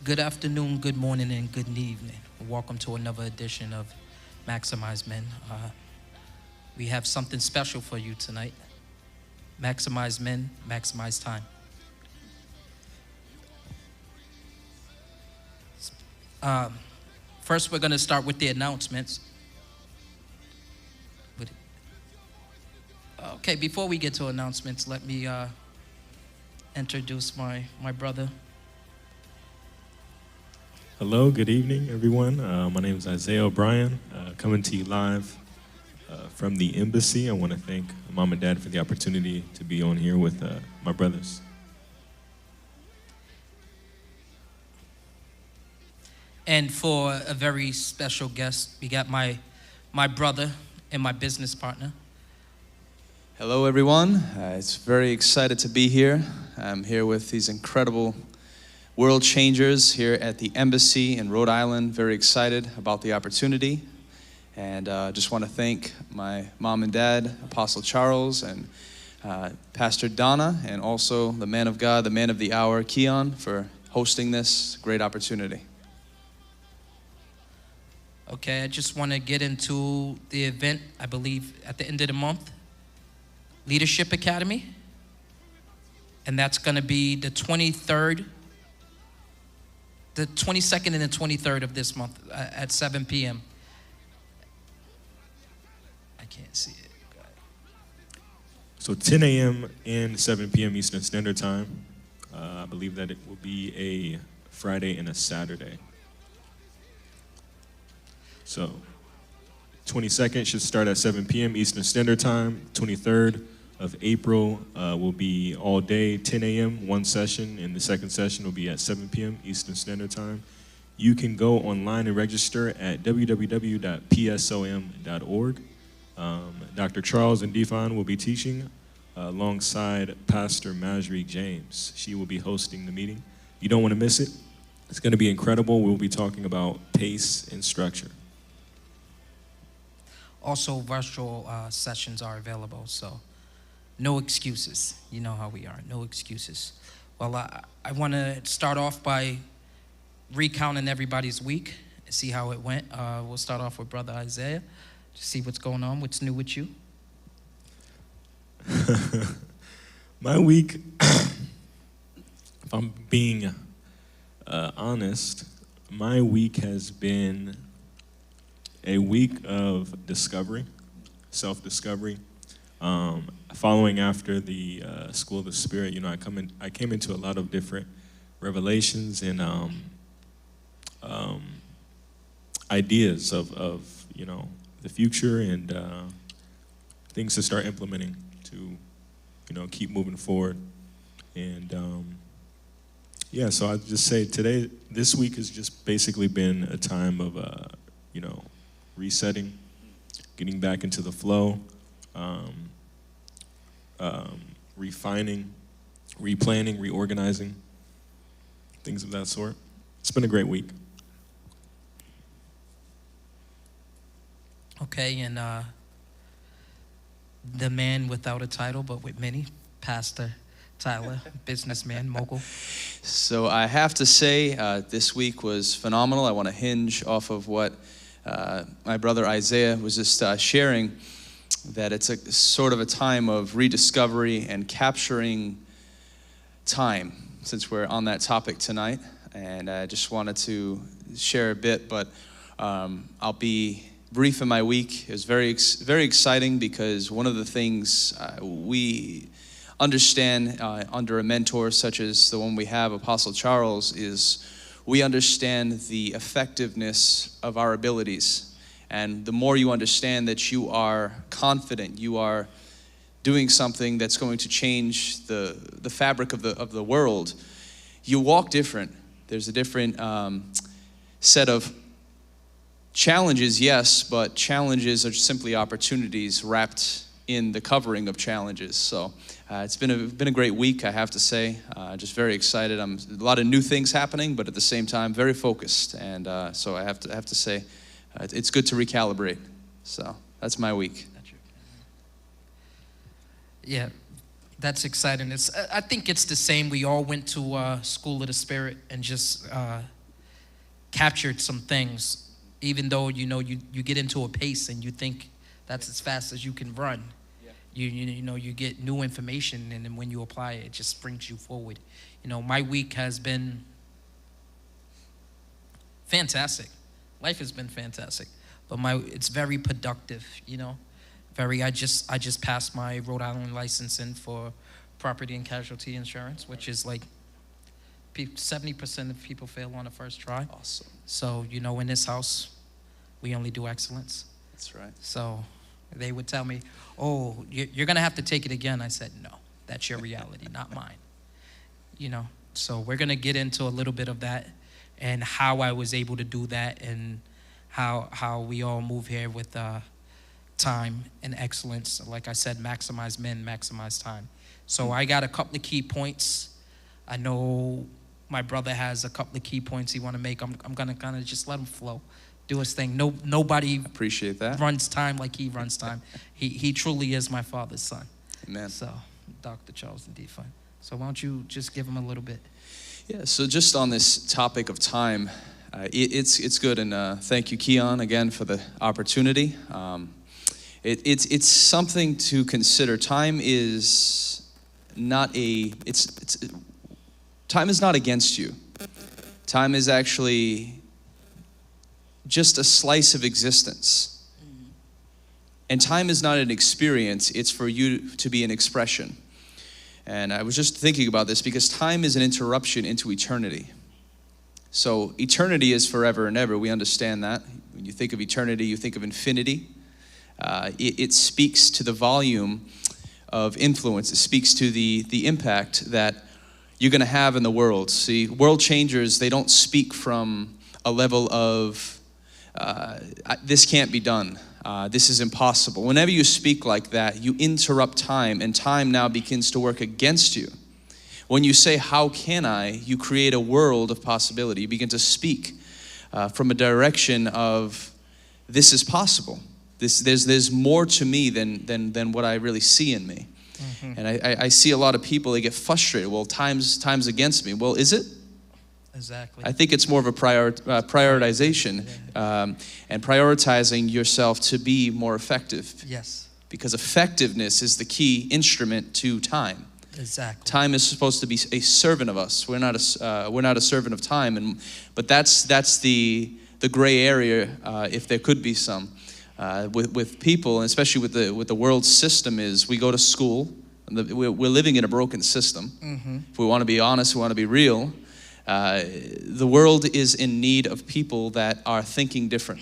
Good afternoon, good morning, and good evening. Welcome to another edition of Maximize Men. We have something special for you tonight. Maximize Men, maximize time. First, we're going to start with the announcements. Okay, before we get to announcements, let me introduce my brother. Hello, good evening, everyone. My name is Isaiah O'Brien, coming to you live from the embassy. I want to thank Mom and Dad for the opportunity to be on here with my brothers. And for a very special guest, we got my brother and my business partner. Hello, everyone. It's very excited to be here. I'm here with these incredible world changers here at the embassy in Rhode Island. Very excited about the opportunity. And just want to thank my mom and dad, Apostle Charles, and Pastor Donna, and also the man of God, the man of the hour, Keon, for hosting this great opportunity. Okay, I just want to get into the event, I believe, at the end of the month. Leadership Academy. And that's going to be the 23rd, the 22nd and the 23rd of this month at 7 p.m. I can't see it. So 10 a.m. and 7 p.m. Eastern Standard Time. I believe that it will be a Friday and a Saturday. So 22nd should start at 7 p.m. Eastern Standard Time. 23rd of April will be all day, 10 a.m., one session, and the second session will be at 7 p.m. Eastern Standard Time. You can go online and register at www.psom.org. Dr. Charles and Defon will be teaching alongside Pastor Marjorie James. She will be hosting the meeting. You don't want to miss it. It's going to be incredible. We'll be talking about pace and structure. Also, virtual sessions are available, so no excuses. You know how we are, no excuses. Well, I want to start off by recounting everybody's week and see how it went. We'll start off with Brother Isaiah to see what's going on, what's new with you. My week, if I'm being honest, my week has been a week of discovery, self-discovery. Following after the School of the Spirit, you know, I came into a lot of different revelations and ideas of you know, the future and things to start implementing to, you know, keep moving forward. And yeah, so I'd just say this week has just basically been a time of you know, resetting, getting back into the flow, refining, replanning, reorganizing, things of that sort. It's been a great week. Okay, and the man without a title but with many, Pastor Tyler, businessman, mogul. So I have to say this week was phenomenal. I want to hinge off of what my brother Isaiah was just sharing, that it's a sort of a time of rediscovery and capturing time, since we're on that topic tonight. And I just wanted to share a bit, but I'll be brief in my week. It was very exciting because one of the things we understand under a mentor such as the one we have, Apostle Charles, is we understand the effectiveness of our abilities. And the more you understand that you are confident, you are doing something that's going to change the fabric of the world, you walk different. There's a different set of challenges, yes, but challenges are simply opportunities wrapped in the covering of challenges. So it's been a great week, I have to say. Just very excited. A lot of new things happening, but at the same time, very focused. And so I have to say, it's good to recalibrate. So that's my week. Yeah, that's exciting. I think it's the same. We all went to School of the Spirit and just captured some things, even though, you get into a pace and you think that's as fast as you can run. You get new information, and then when you apply it, it just brings you forward. My week has been fantastic. Life has been fantastic, but it's very productive. I just passed my Rhode Island licensing for property and casualty insurance, which is like 70% of people fail on the first try. Awesome. So in this house, we only do excellence. That's right. So they would tell me, "Oh, you're gonna have to take it again." I said, "No, that's your reality, not mine." So we're gonna get into a little bit of that and how I was able to do that, and how we all move here with time and excellence. Like I said, maximize men, maximize time. So I got a couple of key points. I know my brother has a couple of key points he want to make. I'm gonna kind of just let him flow, do his thing. Nobody Appreciate that. runs time like he runs time. He truly is my father's son. Amen. So, Dr. Charles D. Fun. So why don't you just give him a little bit? Yeah, so just on this topic of time, it's good, and thank you, Keon, again for the opportunity. It's something to consider. Time is not time is not against you. Time is actually just a slice of existence. And time is not an experience, it's for you to be an expression. And I was just thinking about this because time is an interruption into eternity. So eternity is forever and ever. We understand that. When you think of eternity, you think of infinity. It speaks to the volume of influence. It speaks to the impact that you're going to have in the world. See, world changers, they don't speak from a level of, this can't be done. This is impossible. Whenever you speak like that, you interrupt time, and time now begins to work against you. When you say, how can I, you create a world of possibility. You begin to speak from a direction of, this is possible. There's more to me than what I really see in me. Mm-hmm. And I see a lot of people, they get frustrated. Well, time's against me. Well, is it? Exactly. I think it's more of a prioritization, and prioritizing yourself to be more effective. Yes. Because effectiveness is the key instrument to time. Exactly. Time is supposed to be a servant of us. We're not a servant of time, but that's the gray area, if there could be some, with people, and especially with the world system. Is we go to school, and we're living in a broken system. Mm-hmm. If we want to be honest, we want to be real. The world is in need of people that are thinking different,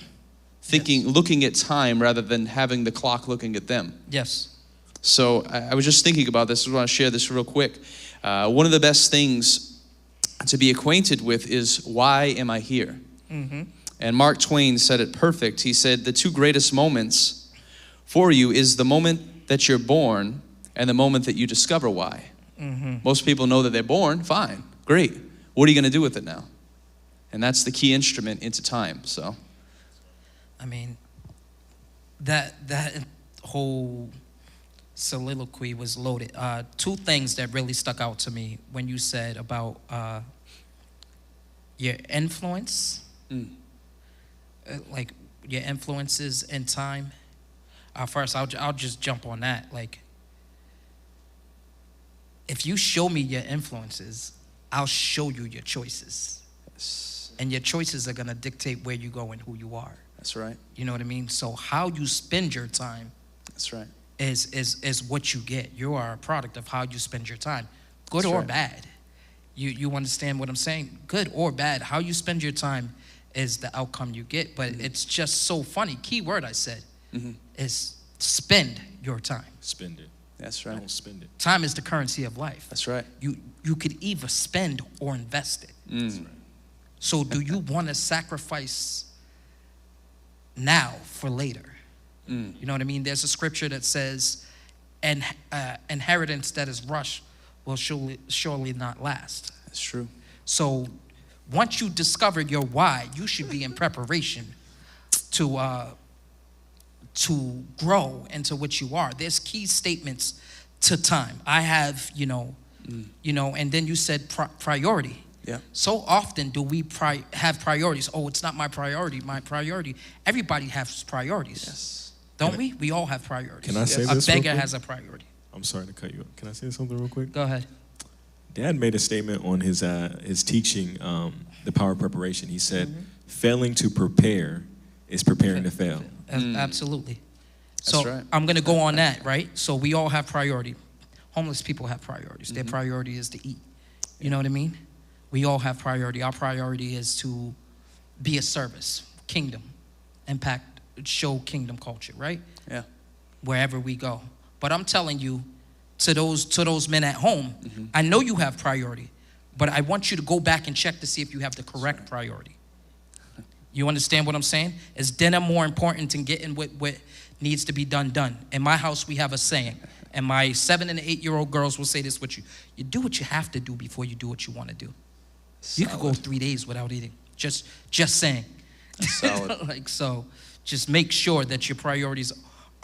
looking at time rather than having the clock looking at them. Yes. So I was just thinking about this. I want to share this real quick. One of the best things to be acquainted with is, why am I here? Mm-hmm. And Mark Twain said it perfect. He said, the two greatest moments for you is the moment that you're born and the moment that you discover why. Mm-hmm. Most people know that they're born, fine, great. What are you going to do with it now? And that's the key instrument into time. So, I mean, that whole soliloquy was loaded. Two things that really stuck out to me when you said about your influence, like your influences in time. First, I'll just jump on that. Like, if you show me your influences, I'll show you your choices. Yes. And your choices are going to dictate where you go and who you are. That's right. You know what I mean? So how you spend your time, that's right, is what you get. You are a product of how you spend your time, good that's or right. bad. You understand what I'm saying? Good or bad, how you spend your time is the outcome you get. But it's just so funny. Key word I said is spend your time. Spend it. That's right. Don't spend it. Time is the currency of life. That's right. You could either spend or invest it. That's right. So do you want to sacrifice now for later? You know what I mean? There's a scripture that says, inheritance that is rushed will surely not last. That's true. So once you discover your why, you should be in preparation to grow into what you are. There's key statements to time. I have, and then you said priority. Yeah. So often do we have priorities. Oh, it's not my priority. My priority. Everybody has priorities. Yes. Don't we? We all have priorities. Can I say Yes. this A real beggar quick? has a priority. I'm sorry to cut you off. Can I say something real quick? Go ahead. Dad made a statement on his teaching, The Power of Preparation. He said, failing to prepare is preparing to fail. Absolutely. That's So right. I'm going to go on that, right? So we all have priority. Homeless people have priorities. Their priority is to eat. You know what I mean? We all have priority. Our priority is to be a service, kingdom, impact, show kingdom culture, right? Yeah. Wherever we go. But I'm telling you, to those men at home, I know you have priority, but I want you to go back and check to see if you have the correct priority. You understand what I'm saying? Is dinner more important than getting what needs to be done? In my house, we have a saying, and my 7 and 8-year-old girls will say this with you. You do what you have to do before you do what you want to do. You could go 3 days without eating. Just saying. Solid. Like, so just make sure that your priorities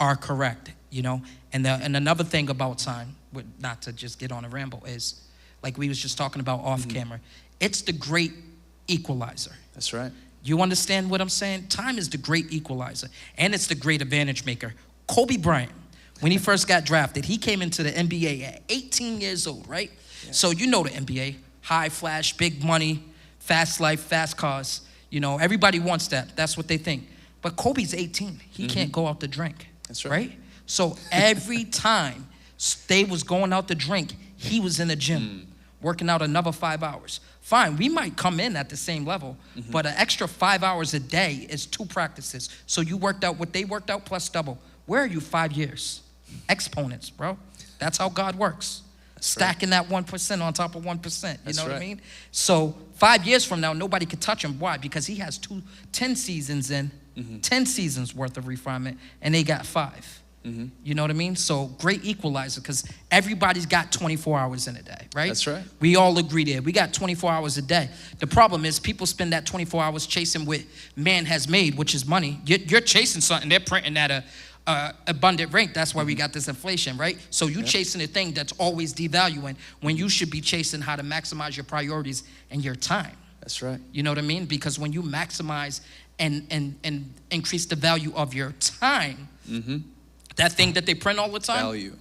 are correct, you know? And another thing about time, not to just get on a ramble, is like we was just talking about off camera, it's the great equalizer. That's right. You understand what I'm saying? Time is the great equalizer, and it's the great advantage maker. Kobe Bryant, when he first got drafted, he came into the NBA at 18 years old, right? Yeah. So you know the NBA, high flash, big money, fast life, fast cars. You know, everybody wants that. That's what they think. But Kobe's 18. He can't go out to drink. That's right. So every time they was going out to drink, he was in the gym, working out another 5 hours. Fine, we might come in at the same level, but an extra 5 hours a day is 2 practices. So you worked out what they worked out plus double. Where are you 5 years? Exponents, bro. That's how God works. Stacking that 1% on top of 1%. You know what I mean? So 5 years from now, nobody could touch him. Why? Because he has 10 seasons in, 10 seasons worth of refinement, and they got 5. You know what I mean? So great equalizer, because everybody's got 24 hours in a day, right? That's right. We all agree there. We got 24 hours a day. The problem is people spend that 24 hours chasing what man has made, which is money. You're chasing something. They're printing at a abundant rate. That's why we got this inflation, right? So you chasing a thing that's always devaluing when you should be chasing how to maximize your priorities and your time. That's right. You know what I mean? Because when you maximize and increase the value of your time, that thing that they print all the time, Value.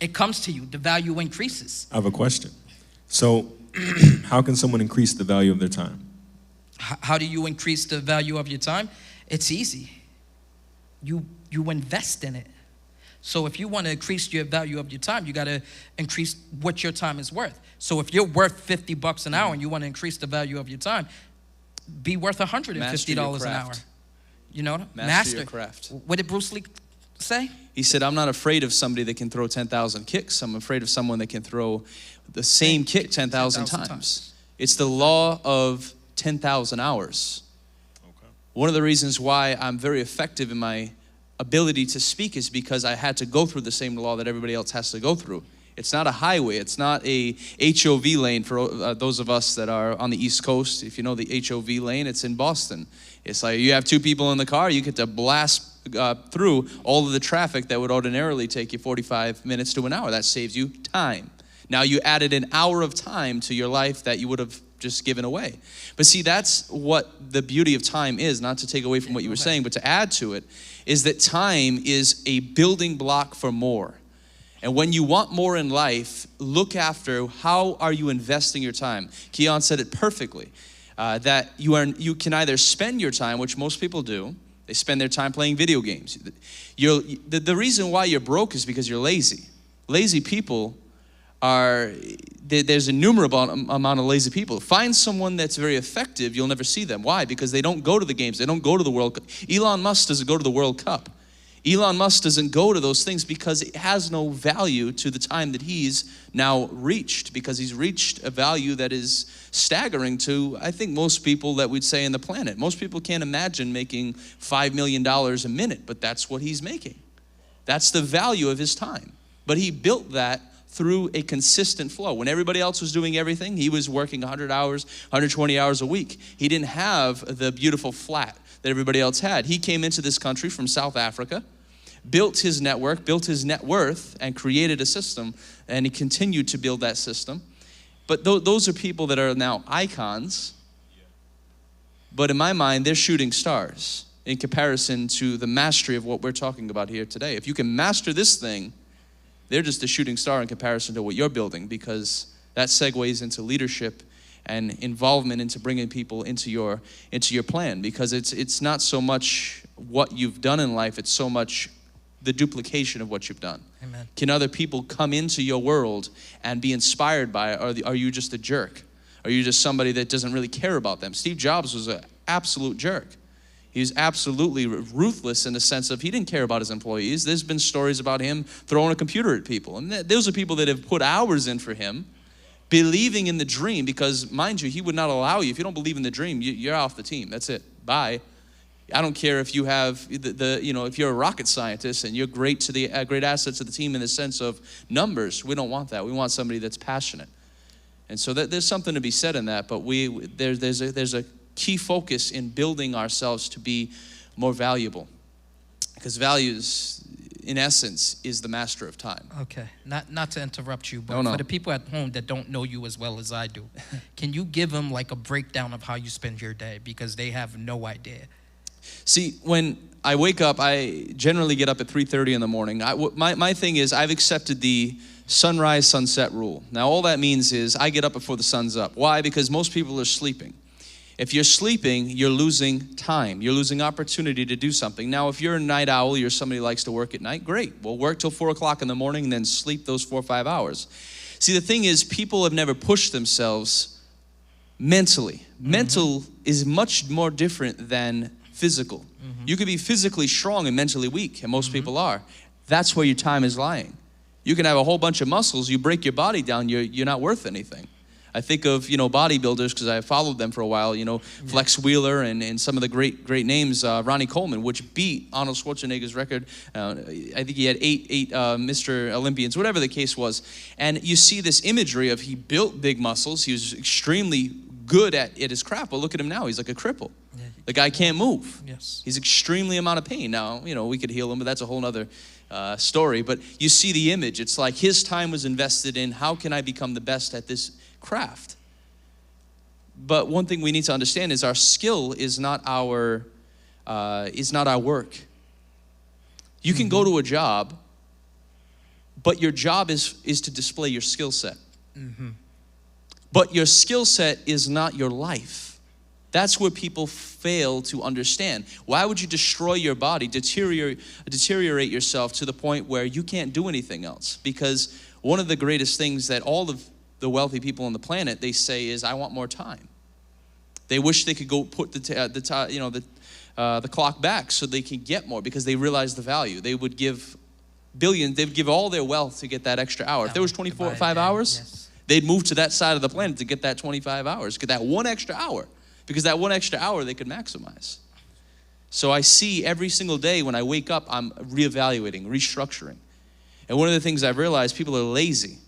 it comes to you. The value increases. I have a question. So how can someone increase the value of their time? How do you increase the value of your time? It's easy. You invest in it. So if you want to increase your value of your time, you got to increase what your time is worth. So if you're worth $50 an hour and you want to increase the value of your time, be worth $150 an hour. You know, Master your craft. What did Bruce Lee say? He said, I'm not afraid of somebody that can throw 10,000 kicks. I'm afraid of someone that can throw the same kick 10,000 times. It's the law of 10,000 hours. Okay. One of the reasons why I'm very effective in my ability to speak is because I had to go through the same law that everybody else has to go through. It's not a highway. It's not a HOV lane for those of us that are on the East Coast. If you know the HOV lane, it's in Boston. It's like you have 2 people in the car, you get to blast through all of the traffic that would ordinarily take you 45 minutes to an hour. That saves you time. Now you added an hour of time to your life that you would have just given away. But see, that's what the beauty of time is, not to take away from what you were saying, but to add to it, is that time is a building block for more. And when you want more in life, look after how are you investing your time. Keon said it perfectly, that you can either spend your time, which most people do. They spend their time playing video games. The reason why you're broke is because you're lazy. Lazy people there's an innumerable amount of lazy people. Find someone that's very effective, you'll never see them. Why? Because they don't go to the games. They don't go to the World Cup. Elon Musk doesn't go to the World Cup. Elon Musk doesn't go to those things because it has no value to the time that he's now reached, because he's reached a value that is staggering to, I think, most people that we'd say in the planet. Most people can't imagine making $5 million a minute, but that's what he's making. That's the value of his time. But he built that through a consistent flow. When everybody else was doing everything, he was working 100 hours, 120 hours a week. He didn't have the beautiful flat that everybody else had. He came into this country from South Africa, built his network, built his net worth, and created a system, and he continued to build that system. But those are people that are now icons. But in my mind, they're shooting stars in comparison to the mastery of what we're talking about here today. If you can master this thing, they're just a shooting star in comparison to what you're building, because that segues into leadership and involvement into bringing people into your plan, because it's not so much what you've done in life, it's so much the duplication of what you've done. Amen. Can other people come into your world and be inspired by it, or are you just a jerk? Are you just somebody that doesn't really care about them? Steve Jobs was an absolute jerk. He was absolutely ruthless in the sense of he didn't care about his employees. There's been stories about him throwing a computer at people. And those are people that have put hours in for him, believing in the dream, because, mind you, he would not allow you. If you don't believe in the dream, you're off the team. That's it. Bye. I don't care if you have if you're a rocket scientist and you're great to the great assets to the team in the sense of numbers. We don't want that. We want somebody that's passionate. And so there's something to be said in that. But there's a key focus in building ourselves to be more valuable, because values, in essence, is the master of time. Okay, not to interrupt you, but No. for the people at home that don't know you as well as I do, can you give them like a breakdown of how you spend your day, because they have no idea? See, when I wake up, I generally get up at 3:30 in the morning. My thing is, I've accepted the sunrise, sunset rule. Now, all that means is I get up before the sun's up. Why? Because most people are sleeping. If you're sleeping, you're losing time. You're losing opportunity to do something. Now, if you're a night owl, you're somebody who likes to work at night, great. Well, work till 4 o'clock in the morning and then sleep those 4 or 5 hours. See, the thing is, people have never pushed themselves mentally. Mm-hmm. Mental is much more different than physical. Mm-hmm. You could be physically strong and mentally weak, and most people are. That's where your time is lying. You can have a whole bunch of muscles, you break your body down, you're not worth anything. I think of, bodybuilders, because I followed them for a while, Flex Wheeler and some of the great names, Ronnie Coleman, which beat Arnold Schwarzenegger's record. I think he had eight Mr. Olympians, whatever the case was. And you see this imagery of he built big muscles. He was extremely good at his craft, but look at him now. He's like a cripple. Yeah. The guy can't move. Yes. He's extremely amount of pain. Now, we could heal him, but that's a whole other story. But you see the image. It's like his time was invested in how can I become the best at this craft. But one thing we need to understand is our skill is not our work. You can go to a job, but your job is to display your skill set. Mm-hmm. But your skill set is not your life. That's where people fail to understand. Why would you destroy your body, deteriorate yourself to the point where you can't do anything else? Because one of the greatest things that all of the wealthy people on the planet, they say is, I want more time. They wish they could go put the clock back so they can get more, because they realize the value. They would give billions, they'd give all their wealth to get that extra hour. If there was 5 hours, yes, they'd move to that side of the planet to get that 25 hours, get that one extra hour, because that one extra hour they could maximize. So I see every single day when I wake up, I'm reevaluating, restructuring. And one of the things I've realized, people are lazy.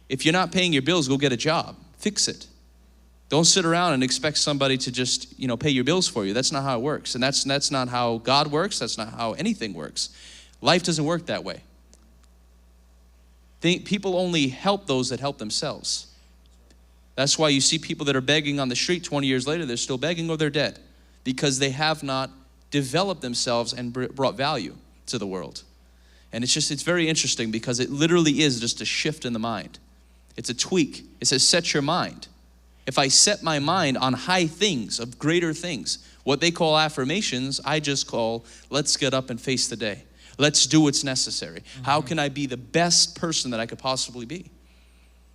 If you're not paying your bills, go get a job. Fix it. Don't sit around and expect somebody to just, pay your bills for you. That's not how it works. And that's not how God works. That's not how anything works. Life doesn't work that way. People only help those that help themselves. That's why you see people that are begging on the street 20 years later, they're still begging or they're dead, because they have not developed themselves and brought value to the world. And it's very interesting, because it literally is just a shift in the mind. It's a tweak. It says, set your mind. If I set my mind on high things, of greater things, what they call affirmations, I just call, let's get up and face the day. Let's do what's necessary. Mm-hmm. How can I be the best person that I could possibly be?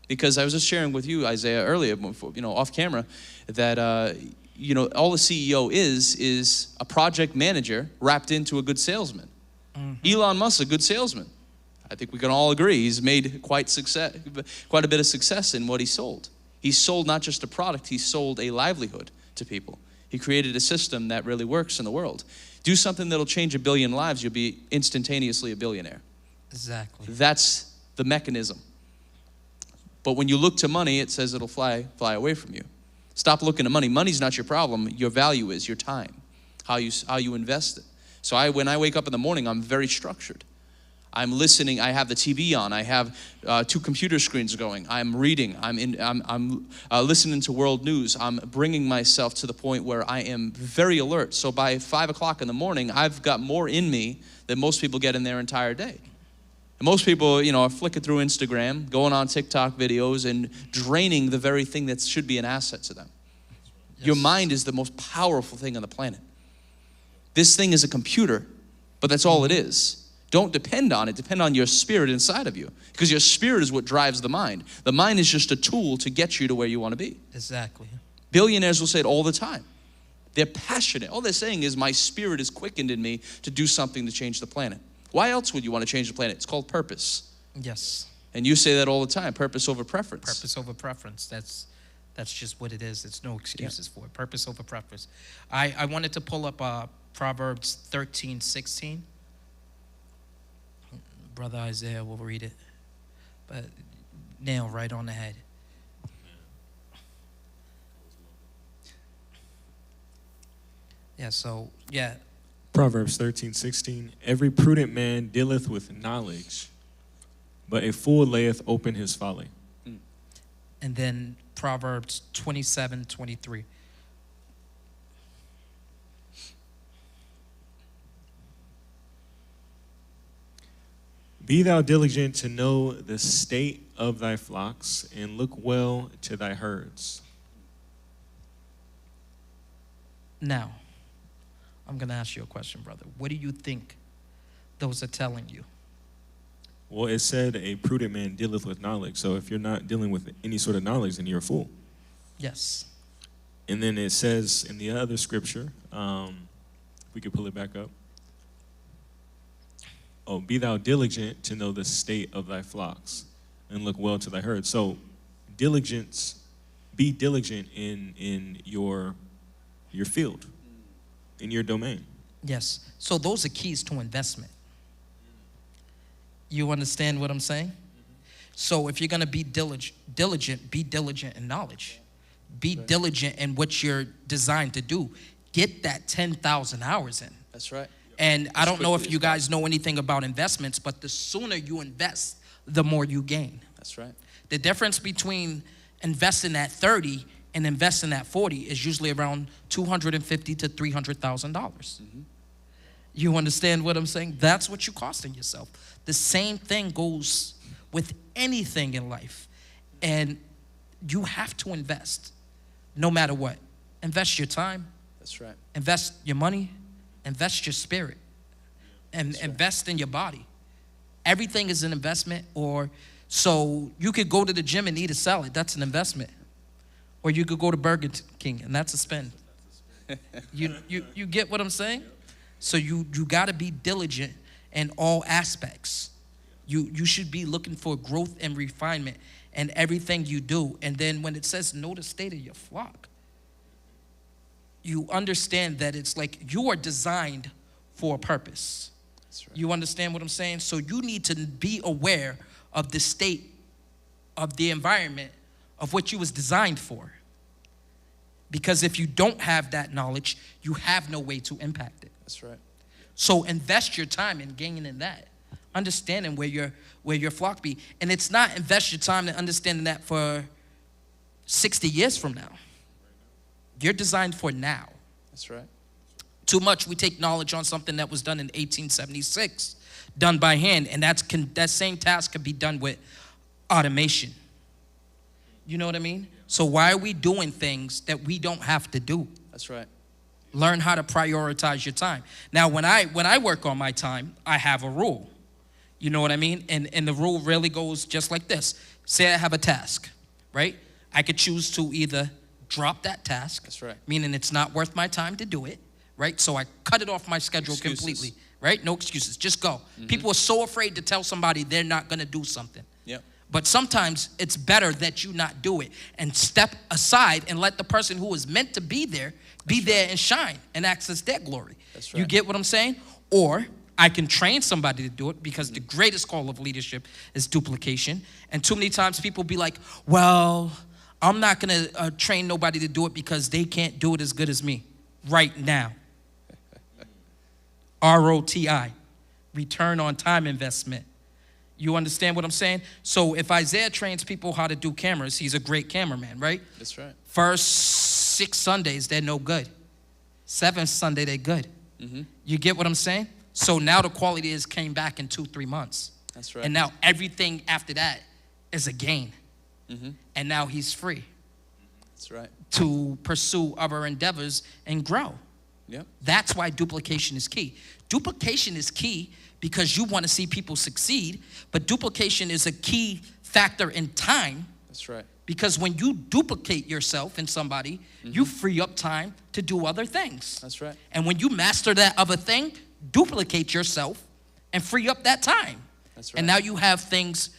Because I was just sharing with you, Isaiah, earlier, off camera, that, all the CEO is a project manager wrapped into a good salesman. Mm-hmm. Elon Musk, a good salesman. I think we can all agree he's made quite a bit of success in what he sold. He sold not just a product, he sold a livelihood to people. He created a system that really works in the world. Do something that'll change 1 billion lives, you'll be instantaneously a billionaire. Exactly. That's the mechanism. But when you look to money, it says it'll fly away from you. Stop looking at money. Money's not your problem. Your value is your time, how you invest it. So when I wake up in the morning, I'm very structured. I'm listening. I have the TV on. I have 2 computer screens going. I'm reading. I'm listening to world news. I'm bringing myself to the point where I am very alert. So by 5 o'clock in the morning, I've got more in me than most people get in their entire day. And most people, are flicking through Instagram, going on TikTok videos, and draining the very thing that should be an asset to them. Yes. Your mind is the most powerful thing on the planet. This thing is a computer, but that's all it is. Don't depend on it. Depend on your spirit inside of you, because your spirit is what drives the mind. The mind is just a tool to get you to where you want to be. Exactly. Billionaires will say it all the time. They're passionate. All they're saying is, my spirit is quickened in me to do something to change the planet. Why else would you want to change the planet? It's called purpose. Yes. And you say that all the time, purpose over preference. Purpose over preference. That's just what it is. It's no excuses for it. Purpose over preference. I wanted to pull up Proverbs 13:16. Brother Isaiah will read it, but nail right on the head. Yeah. Proverbs 13:16. Every prudent man dealeth with knowledge, but a fool layeth open his folly. And then Proverbs 27:23. Be thou diligent to know the state of thy flocks, and look well to thy herds. Now, I'm going to ask you a question, brother. What do you think those are telling you? Well, it said a prudent man dealeth with knowledge. So if you're not dealing with any sort of knowledge, then you're a fool. Yes. And then it says in the other scripture, if we could pull it back up. Oh, be thou diligent to know the state of thy flocks, and look well to thy herds. So diligence, be diligent in your field, in your domain. Yes. So those are keys to investment. You understand what I'm saying? So if you're going to be diligent, be diligent in knowledge. Be diligent in what you're designed to do. Get that 10,000 hours in. That's right. And I don't know if you guys know anything about investments, but the sooner you invest, the more you gain. That's right. The difference between investing at 30 and investing at 40 is usually around $250,000 to $300,000. You understand what I'm saying? That's what you're costing yourself. The same thing goes with anything in life. And you have to invest no matter what. Invest your time. That's right. Invest your money. Invest your spirit. And invest in your body. Everything is an investment. So you could go to the gym and eat a salad. That's an investment. Or you could go to Burger King, and that's a spend. You get what I'm saying? So you got to be diligent in all aspects. You should be looking for growth and refinement in everything you do. And then when it says know the state of your flock, you understand that it's like you are designed for a purpose. That's right. You understand what I'm saying? So you need to be aware of the state of the environment of what you was designed for. Because if you don't have that knowledge, you have no way to impact it. That's right. So invest your time in gaining that, understanding where your flock be. And it's not invest your time in understanding that for 60 years from now. You're designed for now. That's right. Too much we take knowledge on something that was done in 1876, done by hand, and that same task could be done with automation. You know what I mean? So why are we doing things that we don't have to do? That's right. Learn how to prioritize your time. Now, when I work on my time, I have a rule. You know what I mean? And the rule really goes just like this. Say I have a task, right? I could choose to either drop that task. That's right. Meaning it's not worth my time to do it, right? So I cut it off my schedule completely, right? No excuses. Just go. People are so afraid to tell somebody they're not going to do something. Yep. But sometimes it's better that you not do it and step aside and let the person who is meant to be there be there and shine and access their glory. That's right. You get what I'm saying? Or I can train somebody to do it, because the greatest call of leadership is duplication. And too many times people be like, well, I'm not going to train nobody to do it because they can't do it as good as me right now. ROTI. return on time investment. You understand what I'm saying? So if Isaiah trains people how to do cameras, he's a great cameraman, right? That's right. First 6 Sundays, they're no good. 7th Sunday, they're good. Mm-hmm. You get what I'm saying? So now the quality is came back in 2-3 months. That's right. And now everything after that is a gain. Mm-hmm. And now he's free That's right. to pursue other endeavors and grow. Yep. That's why duplication is key. Duplication is key because you want to see people succeed, but duplication is a key factor in time. That's right. Because when you duplicate yourself in somebody, you free up time to do other things. That's right. And when you master that other thing, duplicate yourself and free up that time. That's right. And now you have things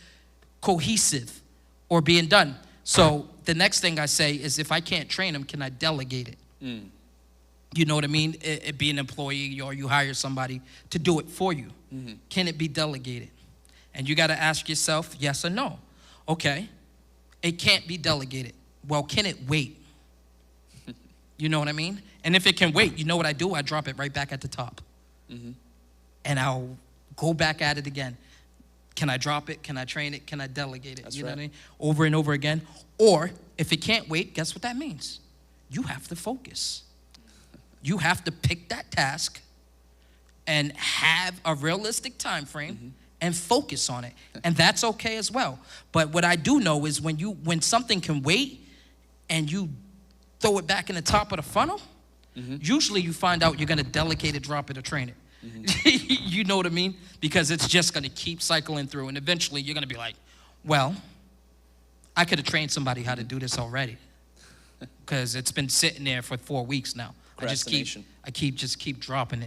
cohesive or being done. So the next thing I say is if I can't train them, can I delegate it? You know what I mean? It be an employee or you hire somebody to do it for you. Can it be delegated? And you got to ask yourself, yes or no. Okay, it can't be delegated. Well, can it wait? You know what I mean? And if it can wait, you know what I do? I drop it right back at the top. And I'll go back at it again. Can I drop it? Can I train it? Can I delegate it? That's you know right. what I mean? Over and over again. Or if it can't wait, guess what that means? You have to focus. You have to pick that task and have a realistic time frame and focus on it. And that's okay as well. But what I do know is when something can wait and you throw it back in the top of the funnel, usually you find out you're going to delegate it, drop it, or train it. You know what I mean? Because it's just going to keep cycling through. And eventually you're going to be like, well, I could have trained somebody how to do this already. Because it's been sitting there for 4 weeks now. I keep dropping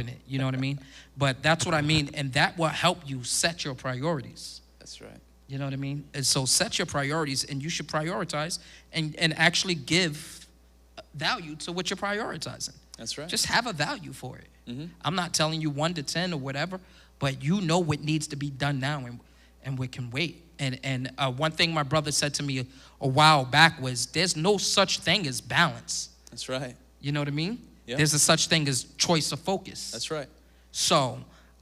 it. You know what I mean? But that's what I mean. And that will help you set your priorities. That's right. You know what I mean? And so set your priorities, and you should prioritize and actually give value to what you're prioritizing. That's right. Just have a value for it. I'm not telling you 1 to 10 or whatever, but you know what needs to be done now and what can wait. And one thing my brother said to me a while back was, there's no such thing as balance. That's right. You know what I mean? Yeah. There's a such thing as choice of focus. That's right. So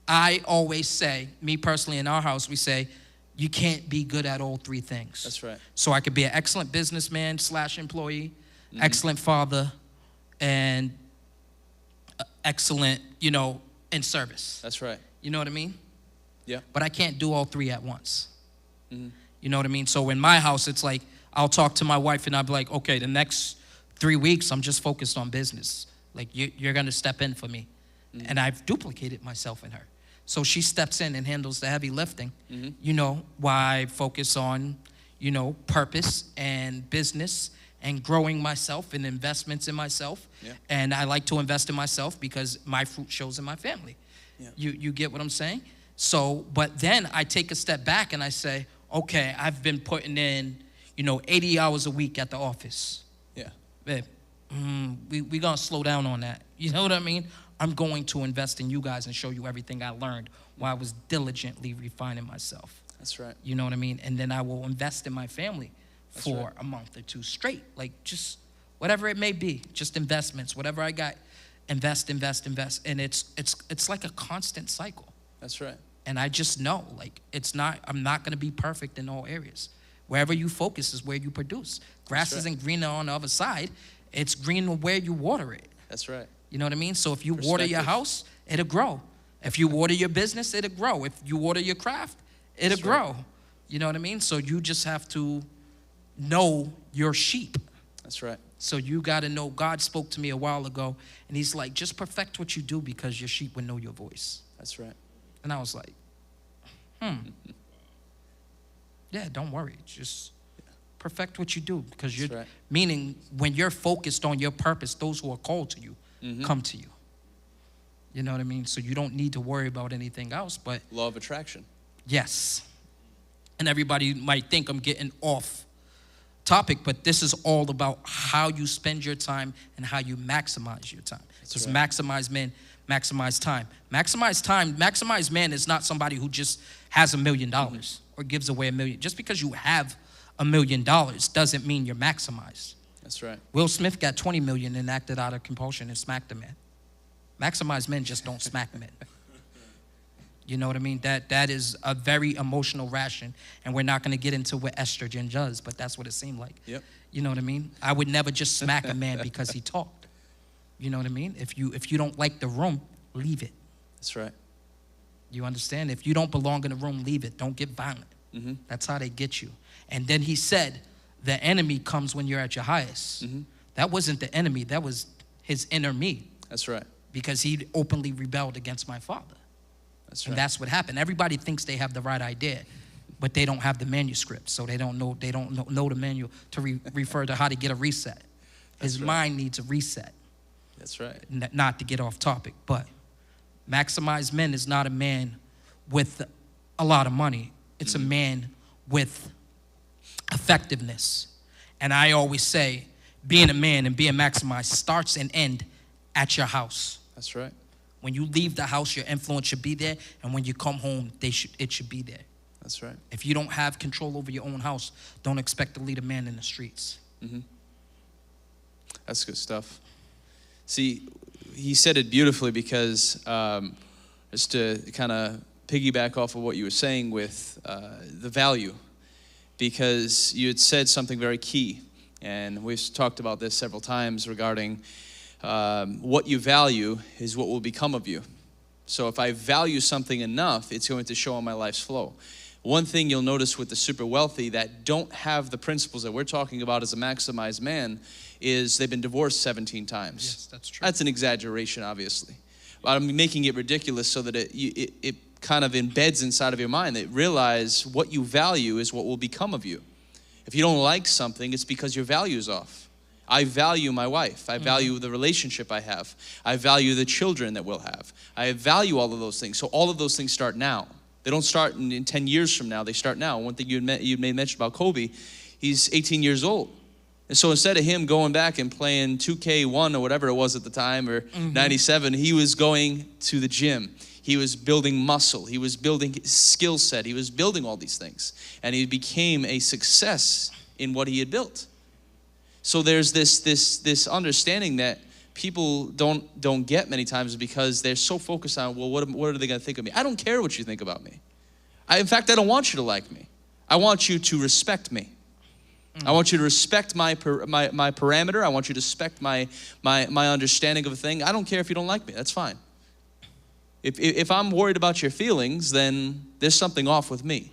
I always say, me personally in our house, we say, you can't be good at all 3 things. That's right. So I could be an excellent businessman / employee, excellent father, and excellent, in service. That's right. You know what I mean? Yeah. But I can't do all 3 at once. You know what I mean? So in my house, it's like, I'll talk to my wife and I'll be like, okay, the next 3 weeks, I'm just focused on business. Like, you're going to step in for me. And I've duplicated myself in her. So she steps in and handles the heavy lifting, while I focus on, purpose and business and growing myself and investments in myself. Yeah. And I like to invest in myself because my fruit shows in my family. Yeah. You get what I'm saying? So, but then I take a step back and I say, okay, I've been putting in, 80 hours a week at the office. Yeah. Babe, we gonna slow down on that. You know what I mean? I'm going to invest in you guys and show you everything I learned while I was diligently refining myself. That's right. You know what I mean? And then I will invest in my family That's for right. a month or 2 straight. Like, just whatever it may be, just investments, whatever I got, invest. And it's like a constant cycle. That's right. And I just know, like, I'm not gonna be perfect in all areas. Wherever you focus is where you produce. Grass That's right. isn't greener on the other side. It's green where you water it. That's right. You know what I mean? So if you water your Perspective. house, it'll grow. If you water your business, it'll grow. If you water your craft, it'll That's right. grow. You know what I mean? So you just have to know your sheep. That's right. So you got to know. God spoke to me a while ago, and he's like, just perfect what you do because your sheep will know your voice. That's right. And I was like, yeah, don't worry. Just perfect what you do because That's you're, right. meaning when you're focused on your purpose, those who are called to you come to you. You know what I mean? So you don't need to worry about anything else, but Law of attraction. yes. And everybody might think I'm getting off topic, but this is all about how you spend your time and how you maximize your time. Because right. maximize men, maximize time. Maximize man is not somebody who just has $1 million or gives away $1 million. Just because you have $1 million doesn't mean you're maximized. That's right. Will Smith got 20 million and acted out of compulsion and smacked a man. Maximized men just don't smack men. You know what I mean? That is a very emotional ration, and we're not going to get into what estrogen does, but that's what it seemed like. Yep. You know what I mean? I would never just smack a man because he talked. You know what I mean? If you don't like the room, leave it. That's right. You understand? If you don't belong in the room, leave it. Don't get violent. Mm-hmm. That's how they get you. And then he said, the enemy comes when you're at your highest. Mm-hmm. That wasn't the enemy. That was his inner me, That's right. because he openly rebelled against my father. That's And right. that's what happened. Everybody thinks they have the right idea, but they don't have the manuscript, so they don't know the manual to refer to how to get a reset. His right. mind needs a reset. That's right. Not to get off topic, but maximize men is not a man with a lot of money. It's a man with effectiveness. And I always say, being a man and being maximized starts and ends at your house. That's right. When you leave the house, your influence should be there, and when you come home, it should be there. That's right. If you don't have control over your own house, don't expect to lead a man in the streets. Mm-hmm. That's good stuff. See, he said it beautifully because just to kind of piggyback off of what you were saying with the value, because you had said something very key, and we've talked about this several times regarding what you value is what will become of you. So if I value something enough, it's going to show on my life's flow. One thing you'll notice with the super wealthy that don't have the principles that we're talking about as a maximized man is they've been divorced 17 times. Yes, that's true. That's an exaggeration, obviously. But I'm making it ridiculous so that it kind of embeds inside of your mind that realize what you value is what will become of you. If you don't like something, it's because your value is off. I value my wife. I value the relationship I have. I value the children that we'll have. I value all of those things. So all of those things start now. They don't start in 10 years from now. They start now. One thing you made mention about Kobe, he's 18 years old. And so instead of him going back and playing 2K1 or whatever it was at the time, or 97, he was going to the gym. He was building muscle. He was building skill set. He was building all these things. And he became a success in what he had built. So there's this understanding that people don't get many times because they're so focused on, well, what are they going to think of me? I don't care what you think about me. In fact, I don't want you to like me. I want you to respect me. I want you to respect my parameter. I want you to respect my understanding of a thing. I don't care if you don't like me. That's fine. If I'm worried about your feelings, then there's something off with me.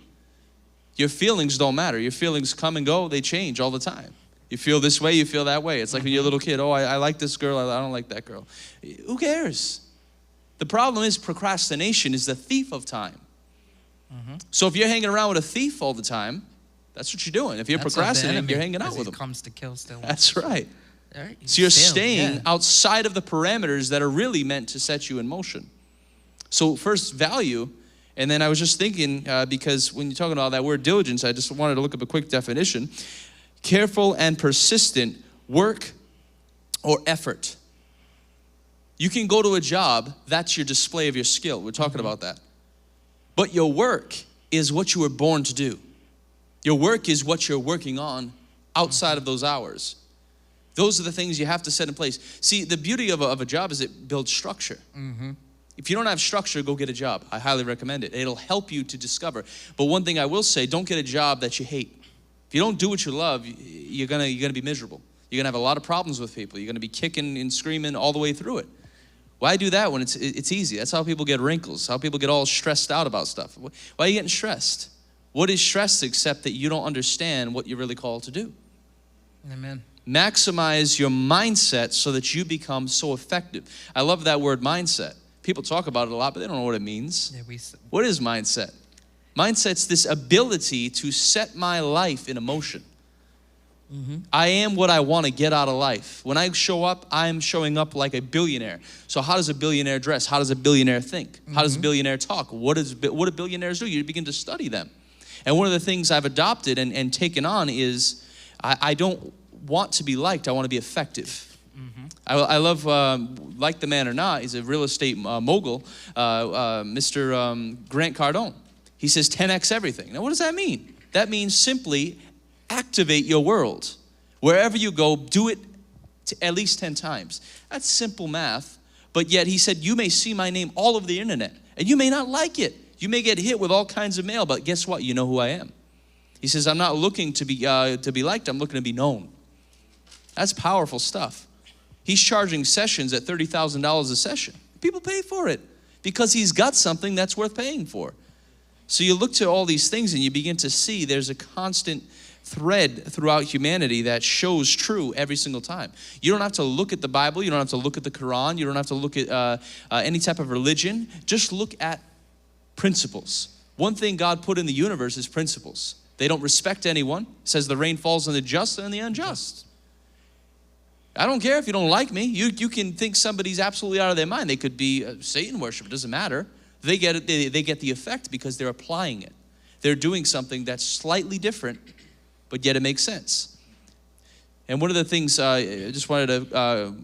Your feelings don't matter. Your feelings come and go. They change all the time. You feel this way, you feel that way. It's like when you're a little kid. Oh, I like this girl. I don't like that girl. Who cares? The problem is procrastination is the thief of time. So if you're hanging around with a thief all the time, that's what you're doing. If you're procrastinating, you're hanging out with him. Comes to kill, still. That's right. Right? So you're staying outside of the parameters that are really meant to set you in motion. So first, value. And then I was just thinking, because when you're talking about that word diligence, I just wanted to look up a quick definition. Careful and persistent work or effort. You can go to a job, that's your display of your skill. We're talking about that. But your work is what you were born to do. Your work is what you're working on outside of those hours. Those are the things you have to set in place. See, the beauty of a job is it builds structure. If you don't have structure, go get a job. I highly recommend it. It'll help you to discover. But one thing I will say, don't get a job that you hate. If you don't do what you love, you're gonna be miserable. You're gonna have a lot of problems with people. You're gonna be kicking and screaming all the way through it. Why do that when it's easy? That's how people get wrinkles, how people get all stressed out about stuff. Why are you getting stressed? What is stress except that you don't understand what you're really called to do? Amen. Maximize your mindset so that you become so effective. I love that word mindset. People talk about it a lot, but they don't know what it means. Yeah, What is mindset? Mindset's this ability to set my life in motion. I am what I want to get out of life. When I show up, I'm showing up like a billionaire. So how does a billionaire dress? How does a billionaire think? How does a billionaire talk? What do billionaires do? You begin to study them. And one of the things I've adopted and taken on is I don't want to be liked. I want to be effective. I love, like the man or not, he's a real estate mogul, Mr. Grant Cardone. He says 10x everything. Now, what does that mean? That means simply activate your world. Wherever you go, do it at least 10 times. That's simple math, but yet he said, you may see my name all over the internet, and you may not like it. You may get hit with all kinds of mail, but guess what? You know who I am. He says, I'm not looking to be liked, I'm looking to be known. That's powerful stuff. He's charging sessions at $30,000 a session. People pay for it because he's got something that's worth paying for. So you look to all these things and you begin to see there's a constant thread throughout humanity that shows true every single time. You don't have to look at the Bible. You don't have to look at the Quran. You don't have to look at any type of religion. Just look at principles. One thing God put in the universe is principles. They don't respect anyone. It says the rain falls on the just and the unjust. I don't care if you don't like me. You can think somebody's absolutely out of their mind. They could be Satan worship. It doesn't matter. They get it. They get the effect because they're applying it. They're doing something that's slightly different, but yet it makes sense. And one of the things I just wanted to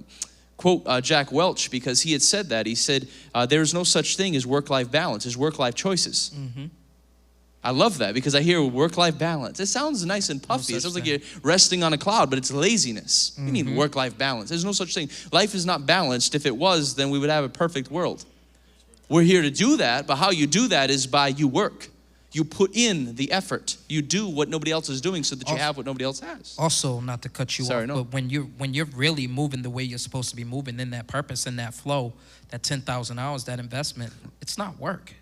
quote Jack Welch, because he had said that. He said, there is no such thing as work-life balance. There's work-life choices. Mm-hmm. I love that because I hear work-life balance. It sounds nice and puffy. It sounds like you're resting on a cloud, but it's laziness. Mm-hmm. What do you mean work-life balance? There's no such thing. Life is not balanced. If it was, then we would have a perfect world. We're here to do that, but how you do that is by you work. You put in the effort. You do what nobody else is doing so that you have what nobody else has. Also, not to cut you off, but when you're really moving the way you're supposed to be moving in that purpose, in that flow, that 10,000 hours, that investment, it's not work.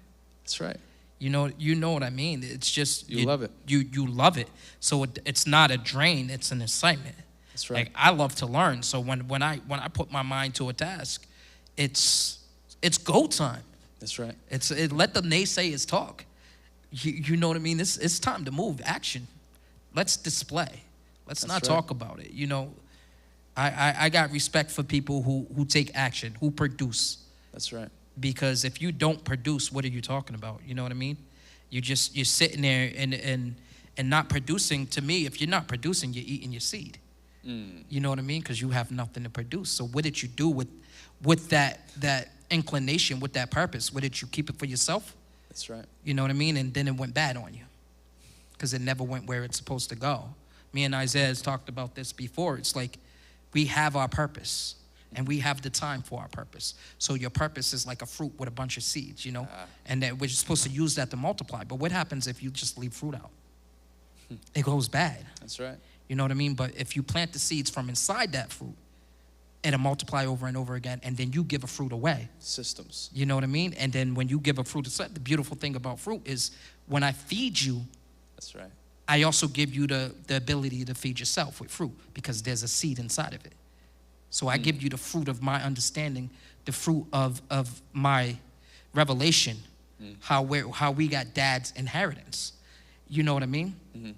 That's right. You know what I mean? It's just you love it. You love it. So it's not a drain, it's an excitement. That's right. Like I love to learn. So when I put my mind to a task, it's go time. That's right. Let the naysayers talk. You know what I mean? It's time to move. Action. Let's display. Let's not talk about it. You know, I got respect for people who take action, who produce. That's right. Because if you don't produce, what are you talking about? You know what I mean? You're sitting there and not producing. To me, if you're not producing, you're eating your seed. You know what I mean? Because you have nothing to produce. So what did you do with that inclination, with that purpose? What did you keep it for yourself? That's right. You know what I mean? And then it went bad on you because it never went where it's supposed to go. Me and Isaiah has talked about this before. It's like we have our purpose and we have the time for our purpose. So your purpose is like a fruit with a bunch of seeds, you know, and that we're supposed to use that to multiply. But what happens if you just leave fruit out? It goes bad. That's right. You know what I mean? But if you plant the seeds from inside that fruit, it'll multiply over and over again, and then you give a fruit away. Systems. You know what I mean? And then when you give a fruit, the beautiful thing about fruit is when I feed you, that's right, I also give you the ability to feed yourself with fruit because there's a seed inside of it. So I give you the fruit of my understanding, the fruit of my revelation, how we got dad's inheritance. You know what I mean? Mm-hmm.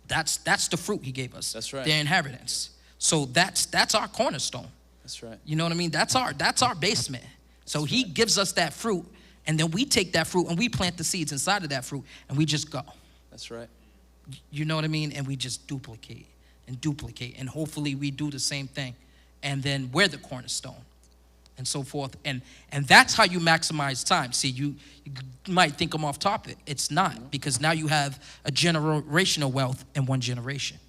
That's the fruit he gave us. That's right. Their inheritance. So that's our cornerstone. That's right. You know what I mean? That's our basement. So he gives us that fruit, and then we take that fruit and we plant the seeds inside of that fruit, and we just go. That's right. You know what I mean? And we just duplicate, and hopefully we do the same thing, and then we're the cornerstone, and so forth. And that's how you maximize time. See, you might think I'm off topic. It's not, because now you have a generational wealth in one generation.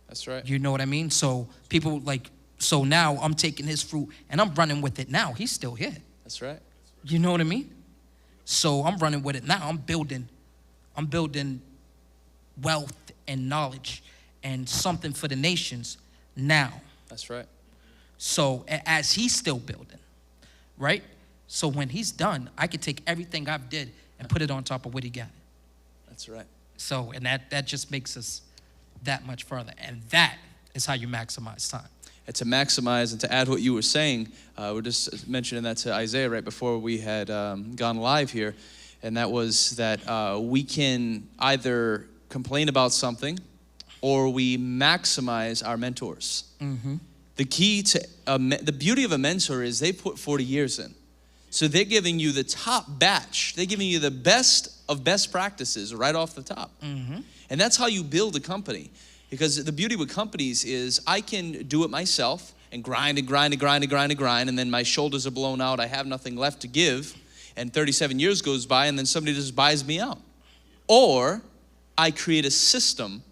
That's right. You know what I mean? So people so now I'm taking his fruit and I'm running with it now. He's still here. That's right. You know what I mean? So I'm running with it now. I'm building wealth and knowledge and something for the nations now. That's right. So as he's still building, right? So when he's done, I could take everything I've did and put it on top of what he got. That's right. So, and that just makes us that much further. And that is how you maximize time. And to maximize and to add what you were saying, we're just mentioning that to Isaiah right before we had gone live here, and that was that we can either complain about something or we maximize our mentors. Mm-hmm. The key to the beauty of a mentor is they put 40 years in. So they're giving you the top batch. They're giving you the best of best practices right off the top. Mm-hmm. And that's how you build a company. Because the beauty with companies is I can do it myself and grind, and then my shoulders are blown out. I have nothing left to give. And 37 years goes by, and then somebody just buys me out. Or I create a system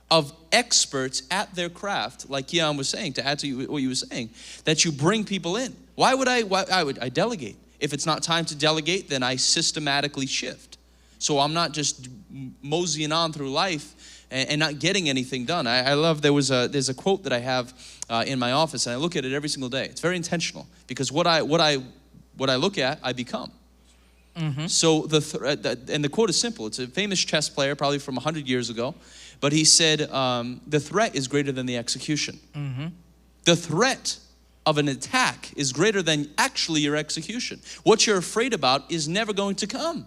of experts at their craft, like Keon was saying, to add to what you were saying, that you bring people in. Why would I delegate? If it's not time to delegate, then I systematically shift. So I'm not just moseying on through life and not getting anything done. I love, there's a quote that I have in my office, and I look at it every single day. It's very intentional, because what I look at, I become. Mm-hmm. So and the quote is simple. It's a famous chess player, probably from 100 years ago, but he said, the threat is greater than the execution. Mm-hmm. The threat of an attack is greater than actually your execution. What you're afraid about is never going to come.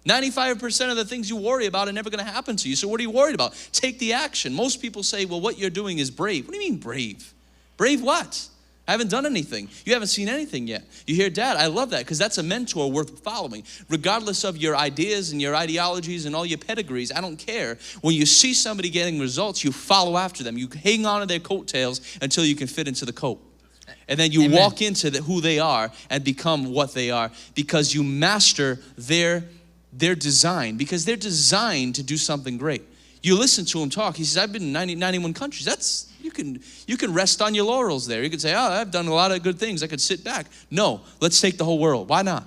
95% of the things you worry about are never going to happen to you. So what are you worried about? Take the action. Most people say, well, what you're doing is brave. What do you mean brave? Brave what? I haven't done anything. You haven't seen anything yet. You hear Dad. I love that, because that's a mentor worth following. Regardless of your ideas and your ideologies and all your pedigrees, I don't care. When you see somebody getting results, you follow after them. You hang on to their coattails until you can fit into the coat. And then you walk into who they are and become what they are, because you master their design, because they're designed to do something great. You listen to him talk. He says, I've been in 91 countries. That's, you can rest on your laurels there. You can say, oh, I've done a lot of good things. I could sit back. No, let's take the whole world. Why not?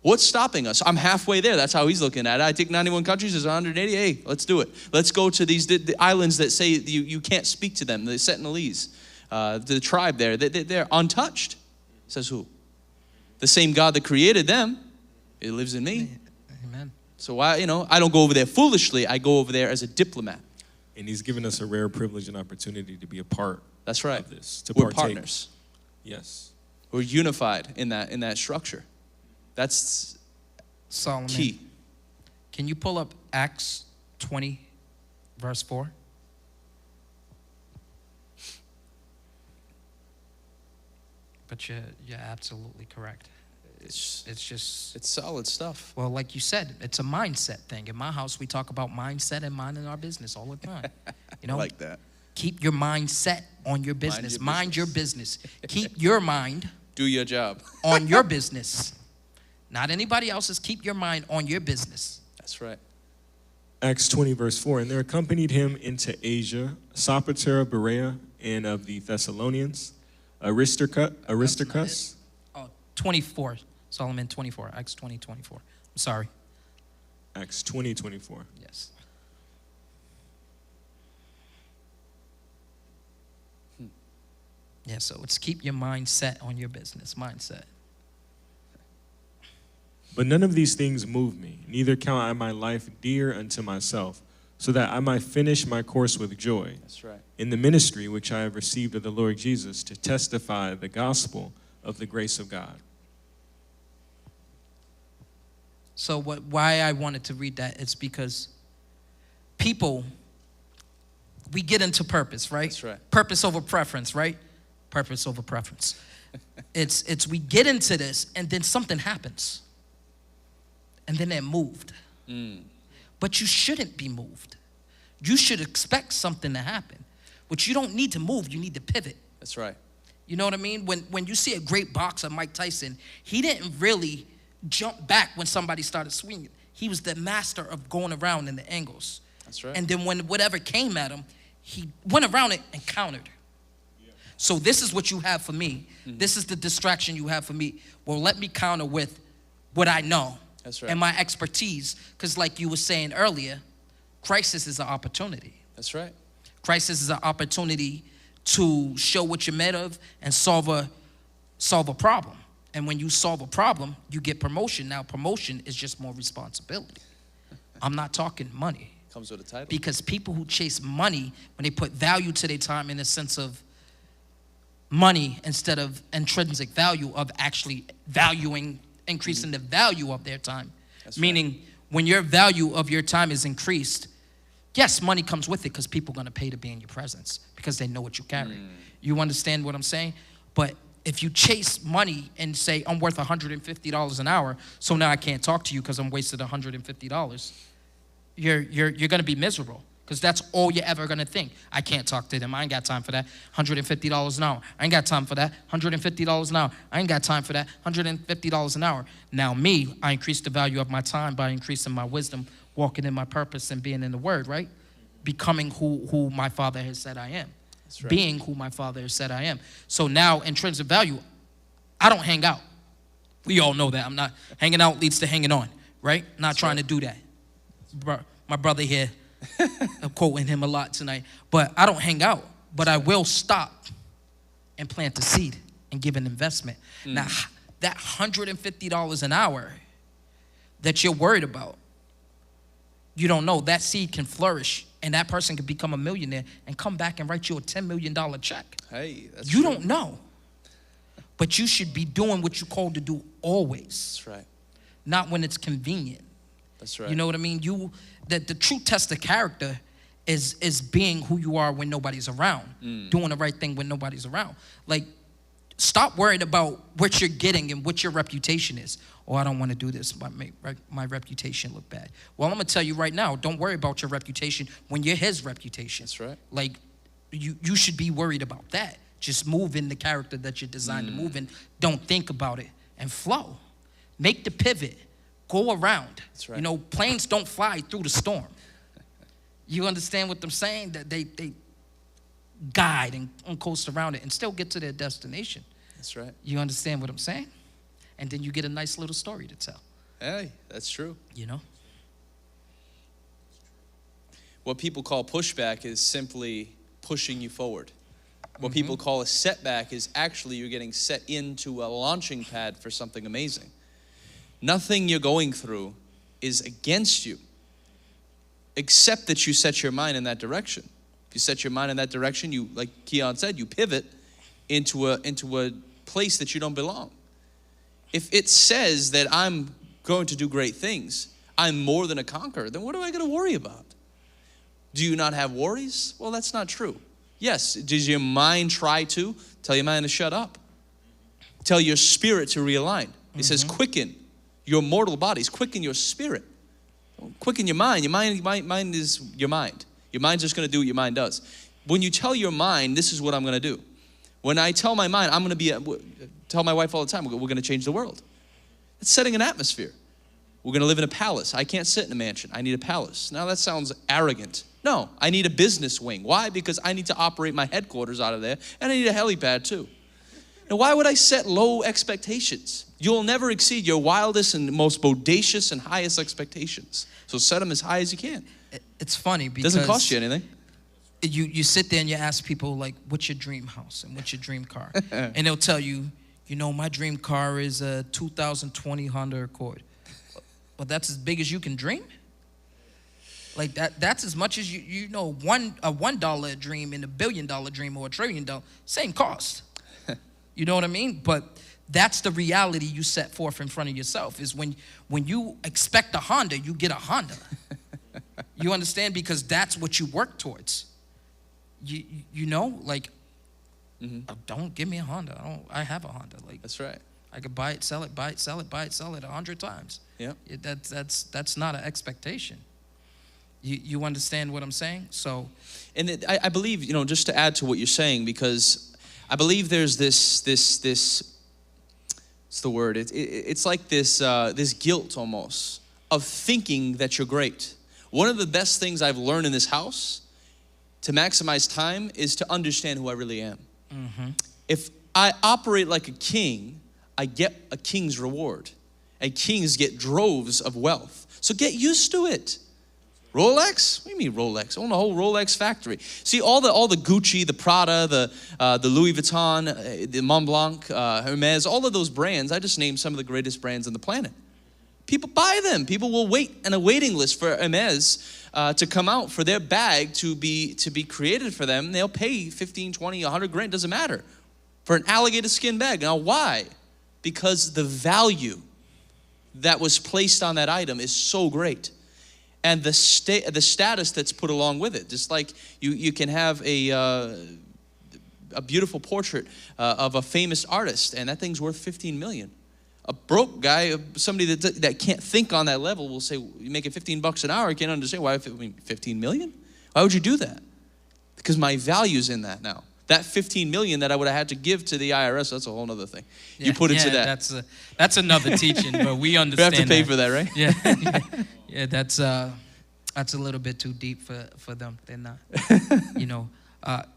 What's stopping us? I'm halfway there. That's how he's looking at it. I take 91 countries, there's 180. Hey, let's do it. Let's go to the islands that say you can't speak to them, the Sentinelese. The tribe there, they're untouched. Says who? The same God that created them, it lives in me. Amen. So I don't go over there foolishly. I go over there as a diplomat. And he's given us a rare privilege and opportunity to be a part That's right. of this. To We're partake. partners. Yes. We're unified in that structure. That's Solomon, key. can you pull up Acts 20, verse 4? But you're absolutely correct. It's just, It's solid stuff. well, like you said, it's a mindset thing. In my house, we talk about mindset and minding our business all the time. You know, I like that. keep your mind set on your business. Mind your business. Keep your mind Do your job. on your business. Not anybody else's. Keep your mind on your business. That's right. Acts 20, verse 4. And there accompanied him into Asia, Sopater of Berea and of the Thessalonians, Aristarchus. Oh, 24. Solomon 24. Acts 20, 24. I'm sorry. Acts 20, 24. Yes. Yeah, so it's keep your mind set on your business. Mindset. But none of these things move me, neither count I my life dear unto myself, so that I might finish my course with joy. That's right. In the ministry which I have received of the Lord Jesus, to testify the gospel of the grace of God. So why I wanted to read that, it's because people, we get into purpose, right? That's right. Purpose over preference, right? Purpose over preference. It's we get into this and then something happens. And then they're moved. But you shouldn't be moved. You should expect something to happen. But you don't need to move, you need to pivot. That's right. You know what I mean? When you see a great boxer, Mike Tyson, he didn't really jump back when somebody started swinging. He was the master of going around in the angles. That's right. And then when whatever came at him, he went around it and countered. So this is what you have for me. This is the distraction you have for me. Well, let me counter with what I know. That's right. And my expertise. Because like you were saying earlier, crisis is an opportunity. That's right. Crisis is an opportunity to show what you're made of and solve a problem. And when you solve a problem, you get promotion. Now, promotion is just more responsibility. I'm not talking money. Comes with a title. Because people who chase money, when they put value to their time in the sense of money instead of intrinsic value of actually valuing, increasing the value of their time. That's Meaning, when your value of your time is increased, yes, money comes with it because people are going to pay to be in your presence because they know what you carry. You understand what I'm saying? But if you chase money and say, I'm worth $150 an hour, so now I can't talk to you because I'm wasted $150, you're going to be miserable because that's all you're ever going to think. I can't talk to them. I ain't got time for that. $150 an hour. I ain't got time for that. $150 an hour. I ain't got time for that. $150 an hour. Now me, I increase the value of my time by increasing my wisdom, walking in my purpose and being in the word, right? Becoming who my Father has said I am. That's right. Being who my Father has said I am. So now intrinsic value, I don't hang out. We all know that. I'm not hanging out leads to hanging on, right? Not trying to do that. My brother here, I'm quoting him a lot tonight. But I don't hang out, but I will stop and plant a seed and give an investment. Now, that $150 an hour that you're worried about, you don't know. That seed can flourish, and that person can become a millionaire and come back and write you a $10 million check. Hey, that's You true. don't know. But you should be doing what you're called to do always. That's right. Not when it's convenient. That's right. You know what I mean? The true test of character is being who you are when nobody's around. Doing the right thing when nobody's around. Like, stop worrying about what you're getting and what your reputation is. Oh, I don't want to do this. My reputation look bad. Well, I'm going to tell you right now, don't worry about your reputation when you're his reputation. That's right. Like, you should be worried about that. Just move in the character that you're designed to move in. Don't think about it and flow. Make the pivot. Go around. That's right. You know, planes don't fly through the storm. You understand what I'm saying? That they guide and coast around it and still get to their destination. That's right. You understand what I'm saying? And then you get a nice little story to tell. Hey, that's true. You know? What people call pushback is simply pushing you forward. What people call a setback is actually you're getting set into a launching pad for something amazing. Nothing you're going through is against you, except that you set your mind in that direction. If you set your mind in that direction, you, like Keon said, you pivot into a place that you don't belong. If it says that I'm going to do great things, I'm more than a conqueror, then what am I going to worry about? Do you not have worries? Well, that's not true. Yes, does your mind try to? Tell your mind to shut up. Tell your spirit to realign. It says quicken your mortal bodies, quicken your spirit. Don't quicken your mind. Your mind is your mind. Your mind's just going to do what your mind does. When you tell your mind, this is what I'm going to do. When I tell my mind, I'm going to tell my wife all the time, we're going to change the world. It's setting an atmosphere. We're going to live in a palace. I can't sit in a mansion. I need a palace. Now that sounds arrogant. No, I need a business wing. Why? Because I need to operate my headquarters out of there, and I need a helipad too. Now, why would I set low expectations? You'll never exceed your wildest and most bodacious and highest expectations. So set them as high as you can. It's funny because Doesn't cost you anything. You sit there and you ask people, like, what's your dream house and what's your dream car? And they'll tell you, my dream car is a 2020 Honda Accord. Well, that's as big as you can dream? Like that's as much as a $1 dream and a $1 billion dream or a $1 trillion, same cost. You know what I mean? But that's the reality you set forth in front of yourself, is when you expect a Honda, you get a Honda. You understand? Because that's what you work towards. Don't give me a Honda. I have a Honda. Like, That's right. I could buy it, sell it, buy it, sell it, buy it, sell it 100 times. Yeah. That's not an expectation. You understand what I'm saying? So, And I believe, just to add to what you're saying, because I believe there's this what's the word? It's like this guilt almost of thinking that you're great. One of the best things I've learned in this house to maximize time is to understand who I really am. If I operate like a king, I get a king's reward. And kings get droves of wealth. So get used to it. Rolex? What do you mean Rolex? I own a whole Rolex factory. See, all the Gucci, the Prada, the Louis Vuitton, the Mont Blanc, Hermes, all of those brands, I just named some of the greatest brands on the planet. People buy them. People will wait in a waiting list for Hermes to come out, for their bag to be created for them. They'll pay 15, 20, 100 grand, doesn't matter, for an alligator skin bag. Now, why? Because the value that was placed on that item is so great. And the status that's put along with it. Just like you can have a beautiful portrait of a famous artist, and that thing's worth $15 million. A broke guy, somebody that can't think on that level, will say, you make it $15 an hour, I can't understand why. 15 million? Why would you do that? Because my value's in that now. That 15 million that I would have had to give to the IRS, that's a whole other thing. You put it to that. That's another teaching, but we understand. We have to pay for that, right? Yeah, that's a little bit too deep for them. They're not.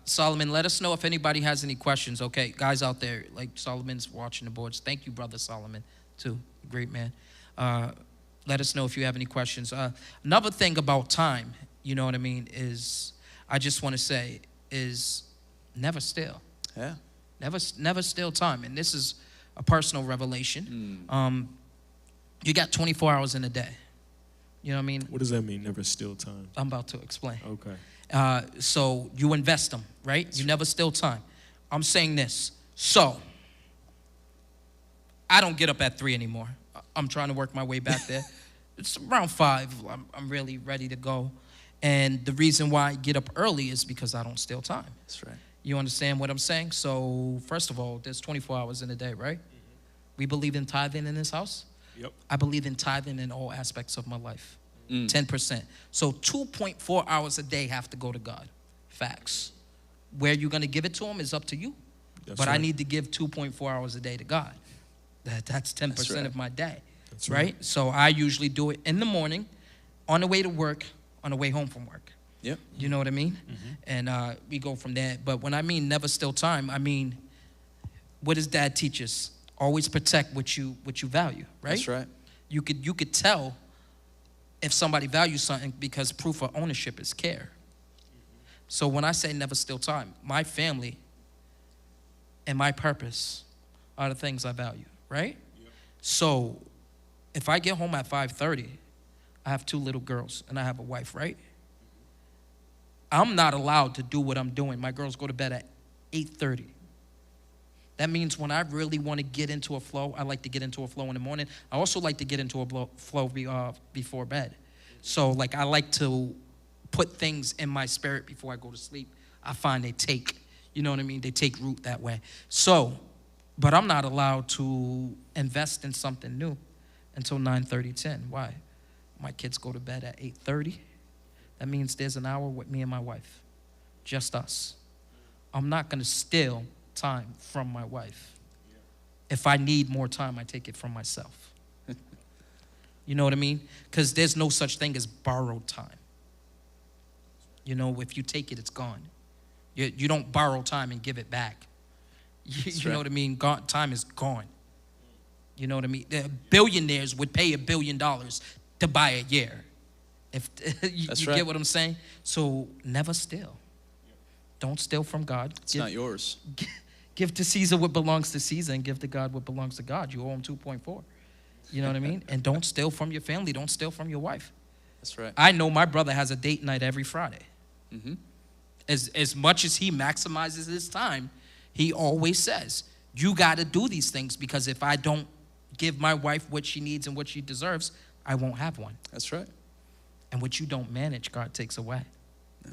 Solomon, let us know if anybody has any questions. Okay, guys out there, like Solomon's watching the boards. Thank you, brother Solomon. too. Great man. Let us know if you have any questions. Another thing about time, you know what I mean, is I just want to say is never steal. Yeah. Never steal time. And this is a personal revelation. You got 24 hours in a day. You know what I mean? What does that mean, never steal time? I'm about to explain. Okay. So you invest them, right? You never steal time. I'm saying this. So I don't get up at 3 anymore. I'm trying to work my way back there. It's around 5. I'm really ready to go. And the reason why I get up early is because I don't steal time. That's right. You understand what I'm saying? So first of all, there's 24 hours in a day, right? We believe in tithing in this house. Yep. I believe in tithing in all aspects of my life. 10%. So 2.4 hours a day have to go to God. Facts. Where you're going to give it to him is up to you. But I need to give 2.4 hours a day to God. That's 10% of my day. That's right? So I usually do it in the morning, on the way to work, on the way home from work. Yep. You know what I mean? And we go from there. But when I mean never steal time, I mean, what does Dad teach us? Always protect what you value, right? That's right. You could tell if somebody values something because proof of ownership is care. So when I say never steal time, my family and my purpose are the things I value, right? Yep. So if I get home at 5:30, I have 2 little girls and I have a wife, right? I'm not allowed to do what I'm doing. My girls go to bed at 8:30. That means when I really want to get into a flow, I like to get into a flow in the morning. I also like to get into a flow before bed. So like I like to put things in my spirit before I go to sleep. I find they take, you know what I mean? They take root that way. So, but I'm not allowed to invest in something new until 9:30, 10. Why? My kids go to bed at 8:30. That means there's an hour with me and my wife. Just us. I'm not going to steal time from my wife. If I need more time, I take it from myself. You know what I mean? Because there's no such thing as borrowed time. You know, if you take it, it's gone. You don't borrow time and give it back. You know what I mean? Time is gone. You know what I mean? The billionaires would pay $1 billion to buy a year. If you get what I'm saying? So never steal. Don't steal from God. It's not yours. Give to Caesar what belongs to Caesar and give to God what belongs to God. You owe him 2.4. You know what I mean? And don't steal from your family. Don't steal from your wife. That's right. I know my brother has a date night every Friday. Mm-hmm. As much as he maximizes his time, he always says, you got to do these things because if I don't give my wife what she needs and what she deserves, I won't have one. That's right. And what you don't manage, God takes away. Yeah.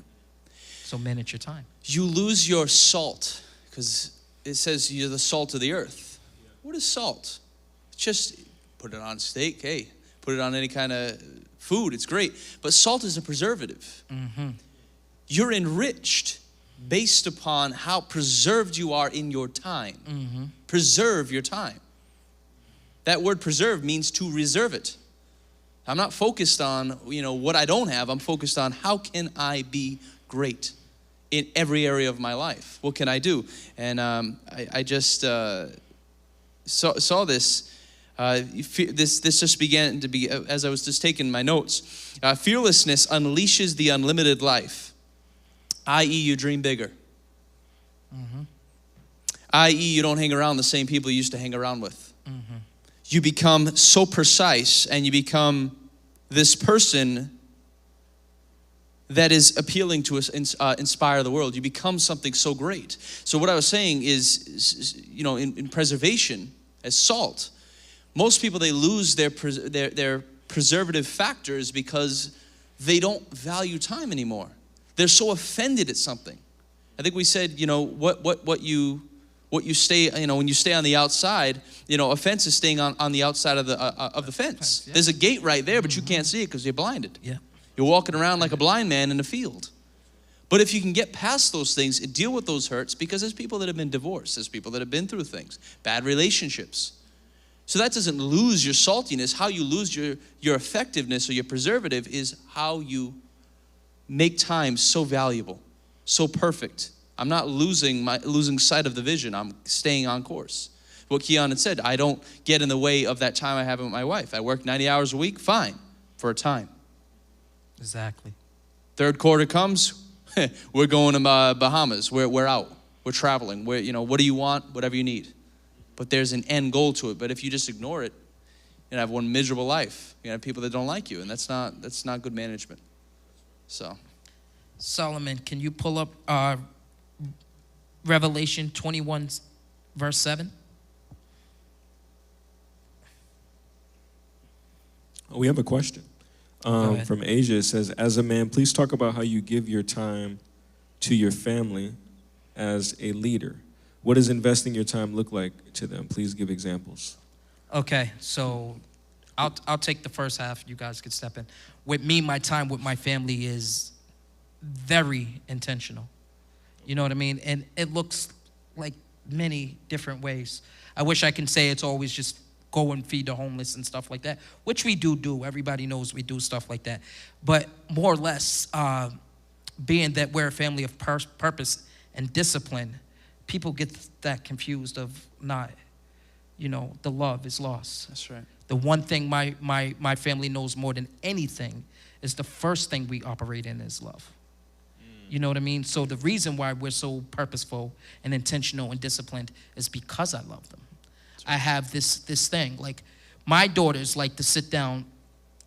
So manage your time. You lose your salt because it says you're the salt of the earth. Yeah. What is salt? Just put it on steak, hey, put it on any kind of food, it's great. But salt is a preservative. Mm-hmm. You're enriched based upon how preserved you are in your time. Mm-hmm. Preserve your time. That word preserve means to reserve it. I'm not focused on, what I don't have. I'm focused on how can I be great in every area of my life? What can I do? And I just saw this. This just began to be, as I was just taking my notes. Fearlessness unleashes the unlimited life, i.e. you dream bigger. Mm-hmm. i.e. you don't hang around the same people you used to hang around with. Mm-hmm. You become so precise and you become this person that is appealing to us, inspire the world. You become something so great. So what I was saying is in preservation, as salt, most people, they lose their preservative factors because they don't value time anymore. They're so offended at something. I think we said, what you stay, when you stay on the outside, a fence is staying on the outside of the fence. Yeah. There's a gate right there, but you can't see it because you're blinded. Yeah. You're walking around like a blind man in a field. But if you can get past those things and deal with those hurts, because there's people that have been divorced, there's people that have been through things, bad relationships. So that doesn't lose your saltiness. How you lose your effectiveness or your preservative is how you make time so valuable, so perfect. I'm not losing sight of the vision. I'm staying on course. what Keon had said. I don't get in the way of that time I have with my wife. I work 90 hours a week, fine, for a time. Exactly. Third quarter comes, we're going to Bahamas. We're out. We're traveling. What do you want? Whatever you need. But there's an end goal to it. But if you just ignore it, you're gonna have one miserable life. You're gonna have people that don't like you, and that's not good management. So, Solomon, can you pull up Revelation 21, verse 7? We have a question from Asia. It says, as a man, please talk about how you give your time to your family as a leader. What does investing your time look like to them? Please give examples. Okay, so I'll take the first half. You guys can step in. With me, my time with my family is very intentional. You know what I mean? And it looks like many different ways. I wish I can say it's always just go and feed the homeless and stuff like that, which we do. Everybody knows we do stuff like that. But more or less, being that we're a family of purpose and discipline, people get that confused of not, the love is lost. that's right. The one thing my family knows more than anything is the first thing we operate in is love. You know what I mean? So the reason why we're so purposeful and intentional and disciplined is because I love them. Right. I have this thing. Like, my daughters like to sit down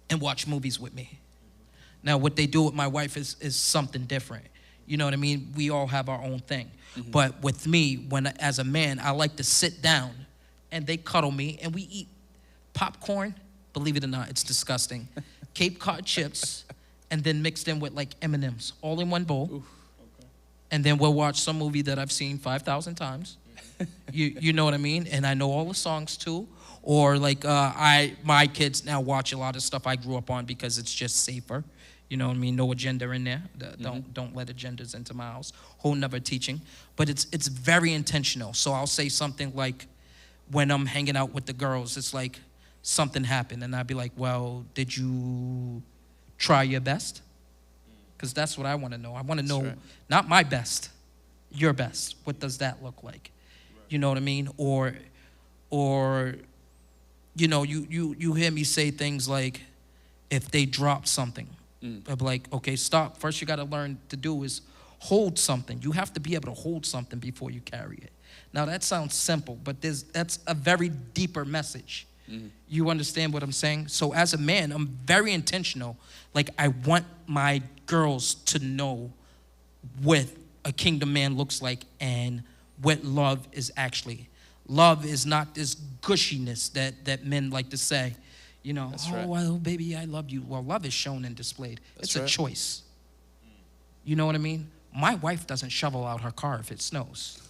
and watch movies with me. Now, what they do with my wife is something different. You know what I mean? We all have our own thing. Mm-hmm. But with me, as a man, I like to sit down and they cuddle me and we eat popcorn. Believe it or not, it's disgusting. Cape Cod chips, and then mixed in with like M&Ms, all in one bowl. Oof. Okay. And then we'll watch some movie that I've seen 5,000 times. You know what I mean? And I know all the songs too. Or like my kids now watch a lot of stuff I grew up on because it's just safer. You know what I mean? No agenda in there. Don't let agendas into my house. Whole nother teaching. But it's very intentional. So I'll say something like, when I'm hanging out with the girls, it's like something happened. And I'd be like, well, did you try your best? Because that's what I want to know. I want to know, not my best, your best. What does that look like? Right. You know what I mean? Or you hear me say things like, if they drop something, I'm like, okay, stop. First you got to learn to do is hold something. You have to be able to hold something before you carry it. Now that sounds simple, but that's a very deeper message. Mm-hmm. You understand what I'm saying? So as a man, I'm very intentional. Like, I want my girls to know what a kingdom man looks like and what love is actually. Love is not this gushiness that men like to say. That's right. Well, baby, I love you. Well, love is shown and displayed. It's a choice. You know what I mean? My wife doesn't shovel out her car if it snows.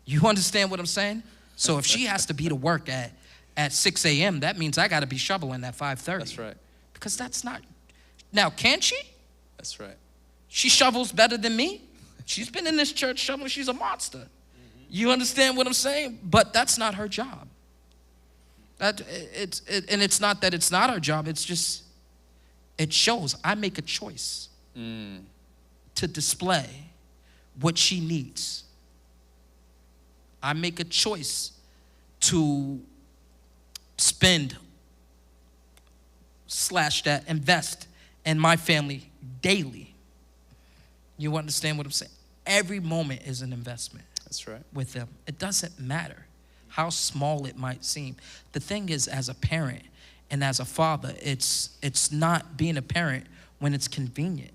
You understand what I'm saying? So if she has to be to work at 6 a.m., that means I got to be shoveling at 5:30. That's right. Because that's not. Now, can she? That's right. She shovels better than me. She's been in this church shoveling. She's a monster. Mm-hmm. You understand what I'm saying? But that's not her job. And it's not that it's not her job. It's just, it shows I make a choice to display what she needs. I make a choice to invest in my family daily. You understand what I'm saying? Every moment is an investment. That's right. With them. It doesn't matter how small it might seem. The thing is, as a parent and as a father, it's not being a parent when it's convenient.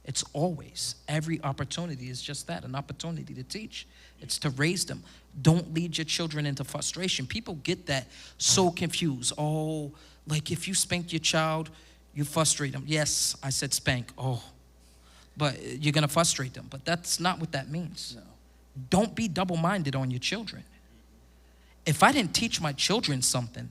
It's always. Every opportunity is just that, an opportunity to teach. It's to raise them. Don't lead your children into frustration. People get that so confused. Oh, like if you spank your child, you frustrate them. Yes, I said spank. Oh, but you're going to frustrate them. But that's not what that means. No. Don't be double-minded on your children. If I didn't teach my children something,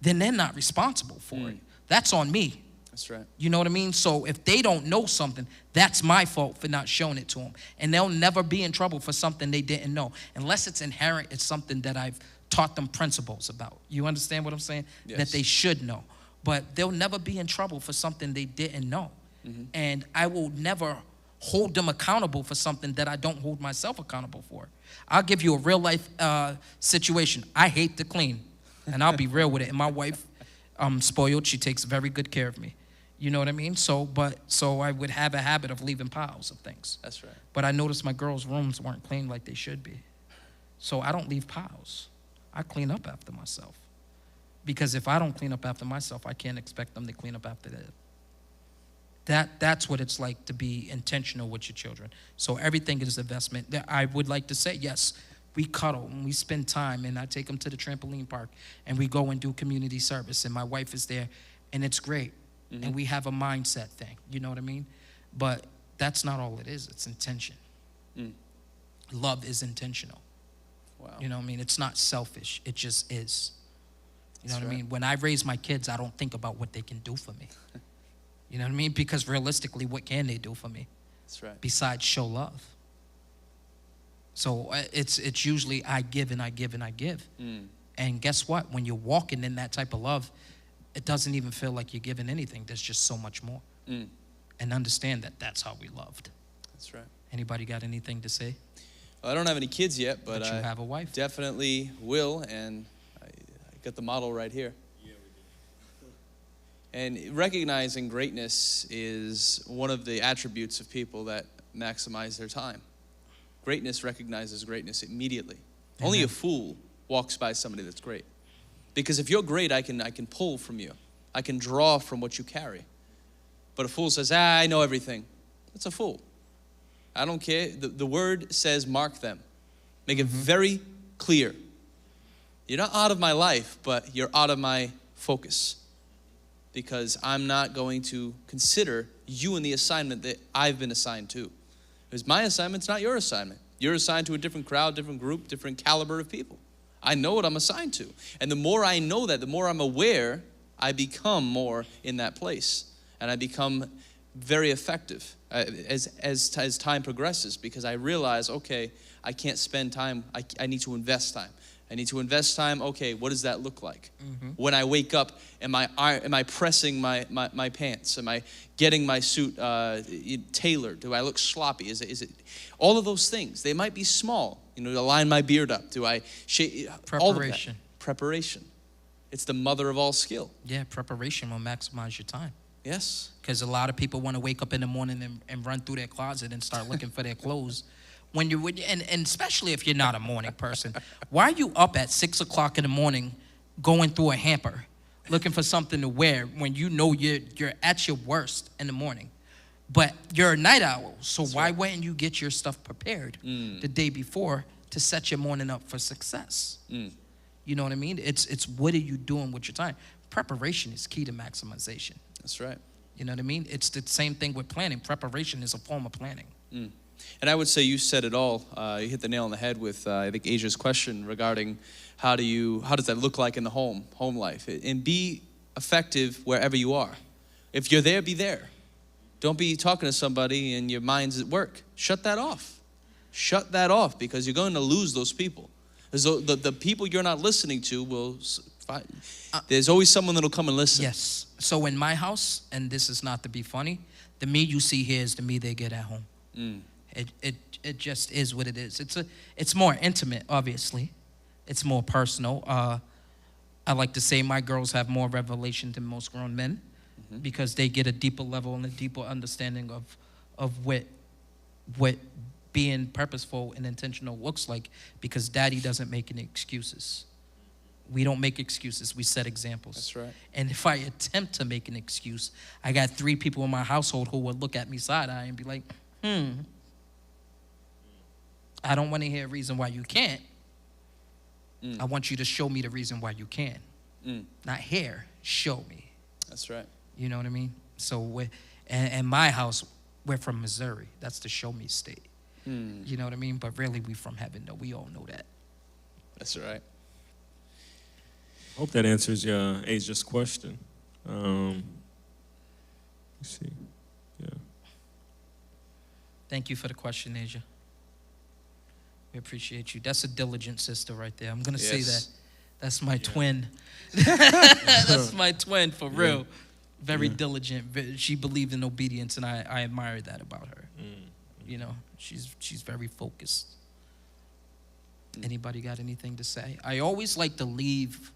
then they're not responsible for it. That's on me. That's right. You know what I mean? So if they don't know something, that's my fault for not showing it to them. And they'll never be in trouble for something they didn't know. Unless it's inherent, it's something that I've taught them principles about. You understand what I'm saying? Yes. That they should know. But they'll never be in trouble for something they didn't know. Mm-hmm. And I will never hold them accountable for something that I don't hold myself accountable for. I'll give you a real life situation. I hate to clean, and I'll be real with it. And my wife, spoiled. She takes very good care of me. You know what I mean? So I would have a habit of leaving piles of things. That's right. But I noticed my girls' rooms weren't clean like they should be. So I don't leave piles. I clean up after myself. Because if I don't clean up after myself, I can't expect them to clean up after them. That's what it's like to be intentional with your children. So everything is investment. I would like to say, yes, we cuddle and we spend time, and I take them to the trampoline park, and we go and do community service, and my wife is there, and it's great. Mm-hmm. And we have a mindset thing, you know what I mean? But that's not all it is. It's intention. Love is intentional. Wow. You know what I mean? It's not selfish. It just is. You know That's what right. I mean? When I raise my kids, I don't think about what they can do for me. You know what I mean? Because realistically, what can they do for me? That's right. Besides show love. So it's usually I give and I give and I give. And guess what? When you're walking in that type of love, it doesn't even feel like you're giving anything. There's just so much more. And understand that that's how we loved. That's right. Anybody got anything to say? Well, I don't have any kids yet, but you I have a wife. definitely will, and I got the model right here. And recognizing greatness is one of the attributes of people that maximize their time. Greatness recognizes greatness immediately. Amen. Only a fool walks by somebody that's great. Because if you're great, I can pull from you. I can draw from what you carry. But a fool says, I know everything. That's a fool. I don't care. The word says mark them. Make it very clear. You're not out of my life, but you're out of my focus. Because I'm not going to consider you in the assignment that I've been assigned to. Because my assignment's not your assignment. You're assigned to a different crowd, different group, different caliber of people. I know what I'm assigned to. And the more I know that, the more I'm aware, I become more in that place. And I become very effective as time progresses, because I realize, okay, I can't spend time. I need to invest time. I need to invest time. Okay, what does that look like? When I wake up, am I pressing my pants? Am I getting my suit tailored? Do I look sloppy? Is it all of those things? They might be small. You know, to line my beard up. Do I shave? Preparation. Preparation. It's the mother of all skill. Yeah, preparation will maximize your time. Yes. Because a lot of people want to wake up in the morning and run through their closet and start looking for their clothes. And especially if you're not a morning person, why are you up at 6 o'clock in the morning going through a hamper looking for something to wear when you know you're at your worst in the morning? But you're a night owl, so That's why right. wouldn't you get your stuff prepared the day before to set your morning up for success? You know what I mean? It's what are you doing with your time? Preparation is key to maximization. That's right. You know what I mean? It's the same thing with planning. Preparation is a form of planning. And I would say you said it all. You hit the nail on the head with, I think, Asia's question regarding how does that look like in the home life? And be effective wherever you are. If you're there, be there. Don't be talking to somebody and your mind's at work. Shut that off. Shut that off, because you're going to lose those people. The people you're not listening to will find. There's always someone that'll come and listen. Yes. So in my house, and this is not to be funny, the me you see here is the me they get at home. It just is what it is. It's more intimate, obviously. It's more personal. I like to say my girls have more revelation than most grown men, because they get a deeper level and a deeper understanding of what being purposeful and intentional looks like, because daddy doesn't make any excuses. We don't make excuses. We set examples. That's right. And if I attempt to make an excuse, I got 3 people in my household who would look at me side-eye and be like, I don't want to hear a reason why you can't. I want you to show me the reason why you can. Not hear, show me. That's right. You know what I mean? So in my house, we're from Missouri. That's the show me state. You know what I mean? But really, we from heaven, though. We all know that. That's right. Hope that answers Asia's question. Let's see. Yeah. Thank you for the question, Asia. We appreciate you. That's a diligent sister right there. I'm going to say that. That's my twin. That's my twin, for real. Very diligent. She believed in obedience, and I admire that about her. You know, she's very focused. Anybody got anything to say? I always like to leave.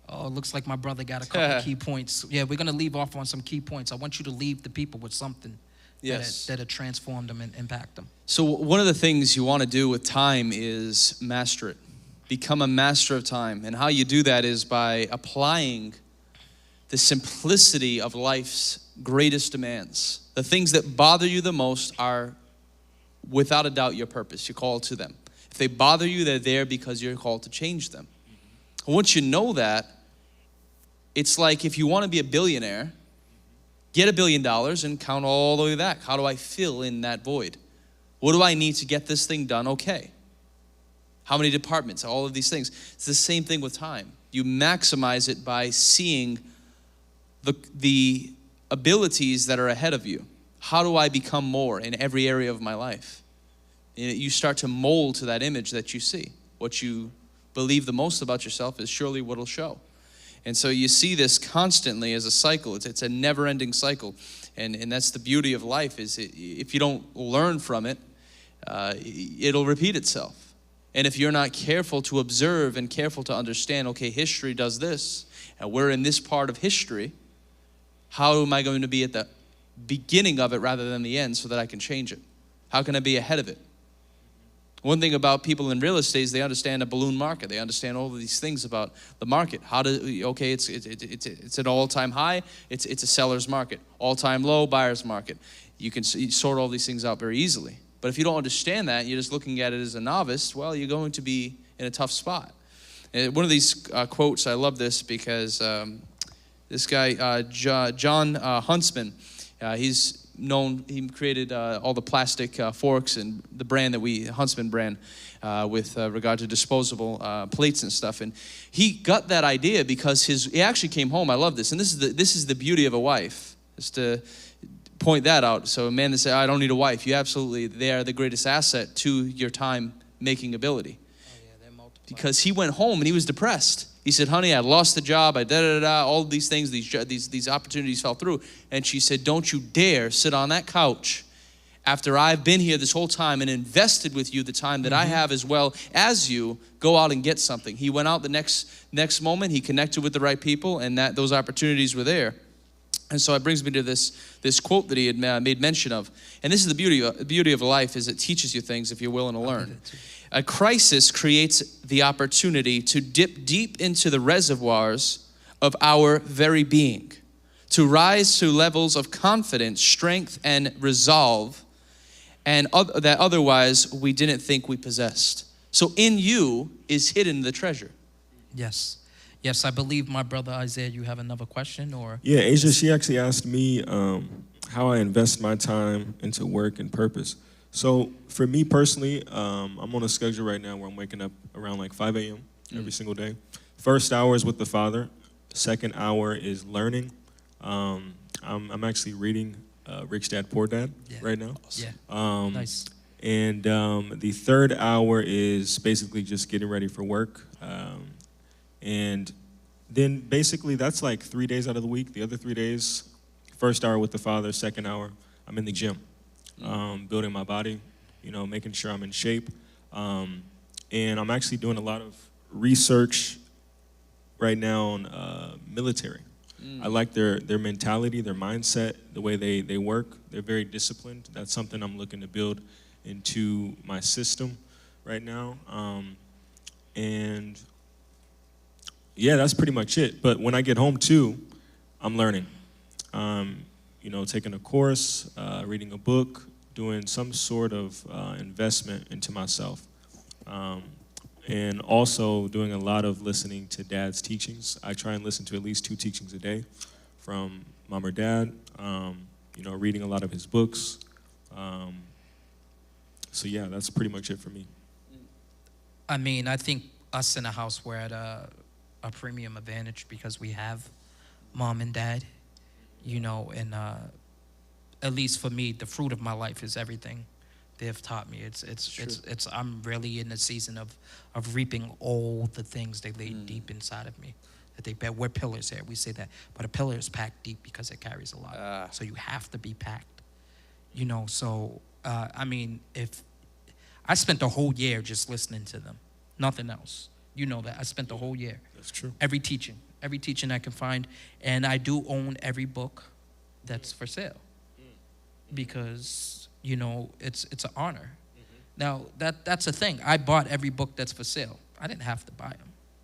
Oh, it looks like my brother got a couple key points. Yeah, we're gonna leave off on some key points. I want you to leave the people with something that'll transform them and impact them. So one of the things you want to do with time is master it. Become a master of time. And how you do that is by applying the simplicity of life's greatest demands. The things that bother you the most are, without a doubt, your purpose. You're called to them. If they bother you, they're there because you're called to change them. Once you know that, it's like if you want to be a billionaire, get $1 billion and count all the way back. How do I fill in that void? What do I need to get this thing done okay? How many departments? All of these things. It's the same thing with time. You maximize it by seeing the abilities that are ahead of you. How do I become more in every area of my life? And you start to mold to that image that you see. What you believe the most about yourself is surely what will show. And so you see this constantly as a cycle. It's a never-ending cycle. And that's the beauty of life, is if you don't learn from it, it'll repeat itself. And if you're not careful to observe and careful to understand, okay, history does this, and we're in this part of history, how am I going to be at the beginning of it rather than the end so that I can change it? How can I be ahead of it? One thing about people in real estate is they understand a balloon market. They understand all of these things about the market. It's an all-time high. It's a seller's market. All-time low, buyer's market. You can sort all these things out very easily. But if you don't understand that, you're just looking at it as a novice, well, you're going to be in a tough spot. And one of these quotes, I love this because this guy, John Huntsman, he's known, he created all the plastic forks and the brand that Huntsman brand, with regard to disposable plates and stuff. And he got that idea because he actually came home. I love this. And this is the beauty of a wife, is to point that out. So a man that says, I don't need a wife, they are the greatest asset to your time making ability. Oh yeah, they're multiplied. Because he went home and he was depressed. He said, honey, I lost the job, all these things, these opportunities fell through. And she said, don't you dare sit on that couch after I've been here this whole time and invested with you the time that I have as well as you. Go out and get something. He went out the next moment, he connected with the right people, and those opportunities were there. And so it brings me to this quote that he had made mention of. And this is the beauty of life, is it teaches you things if you're willing to learn. A crisis creates the opportunity to dip deep into the reservoirs of our very being, to rise to levels of confidence, strength, and resolve, and that otherwise we didn't think we possessed. So in you is hidden the treasure. Yes. Yes, I believe my brother Isaiah, you have another question, or? Yeah, Asia, she actually asked me how I invest my time into work and purpose. So for me personally, I'm on a schedule right now where I'm waking up around like 5 a.m. every single day. First hour is with the Father. Second hour is learning. I'm actually reading Rich Dad, Poor Dad right now. Yeah, nice. And the third hour is basically just getting ready for work. And then basically that's like 3 days out of the week. The other 3 days, first hour with the Father, second hour, I'm in the gym. Building my body, making sure I'm in shape. And I'm actually doing a lot of research right now on military. I like their mentality, their mindset, the way they work. They're very disciplined. That's something I'm looking to build into my system right now. And yeah, that's pretty much it. But when I get home too, I'm learning. Taking a course, reading a book, doing some sort of investment into myself. And also doing a lot of listening to Dad's teachings. I try and listen to at least 2 teachings a day from Mom or Dad, reading a lot of his books. So yeah, that's pretty much it for me. I mean, I think us in the house, we're at a premium advantage because we have Mom and Dad, and at least for me, the fruit of my life is everything they've taught me. It's I'm really in the season of reaping all the things they laid deep inside of me. We're pillars here, we say that, but a pillar is packed deep because it carries a lot. So you have to be packed, So I mean, if I spent the whole year just listening to them, nothing else. You know that. I spent the whole year. That's true. Every teaching I can find. And I do own every book that's for sale because, you know, it's an honor. Now, that's the thing. I bought every book that's for sale. I didn't have to buy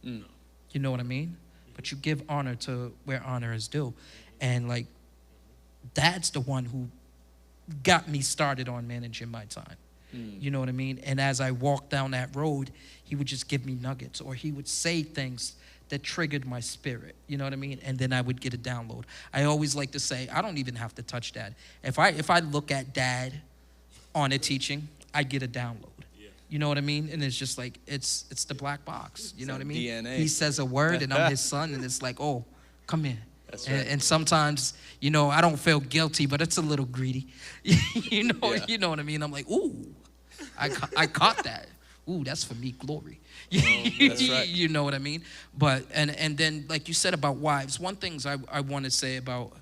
them. You know what I mean? But you give honor to where honor is due. And, like, Dad's the one who got me started on managing my time. You know what I mean? And as I walked down that road, he would just give me nuggets, or he would say things that triggered my spirit. You know what I mean? And then I would get a download. I always like to say, I don't even have to touch Dad. If I look at Dad on a teaching, I get a download. You know what I mean? And it's just like, it's the black box. You know what I mean? DNA. He says a word, and I'm his son, and it's like, oh, come here. That's right. And sometimes, you know, I don't feel guilty, but it's a little greedy. You know what I mean? I'm like, ooh, I caught that. Ooh, that's for me, glory. That's right. You know what I mean? But, and then, like you said about wives, one thing I want to say about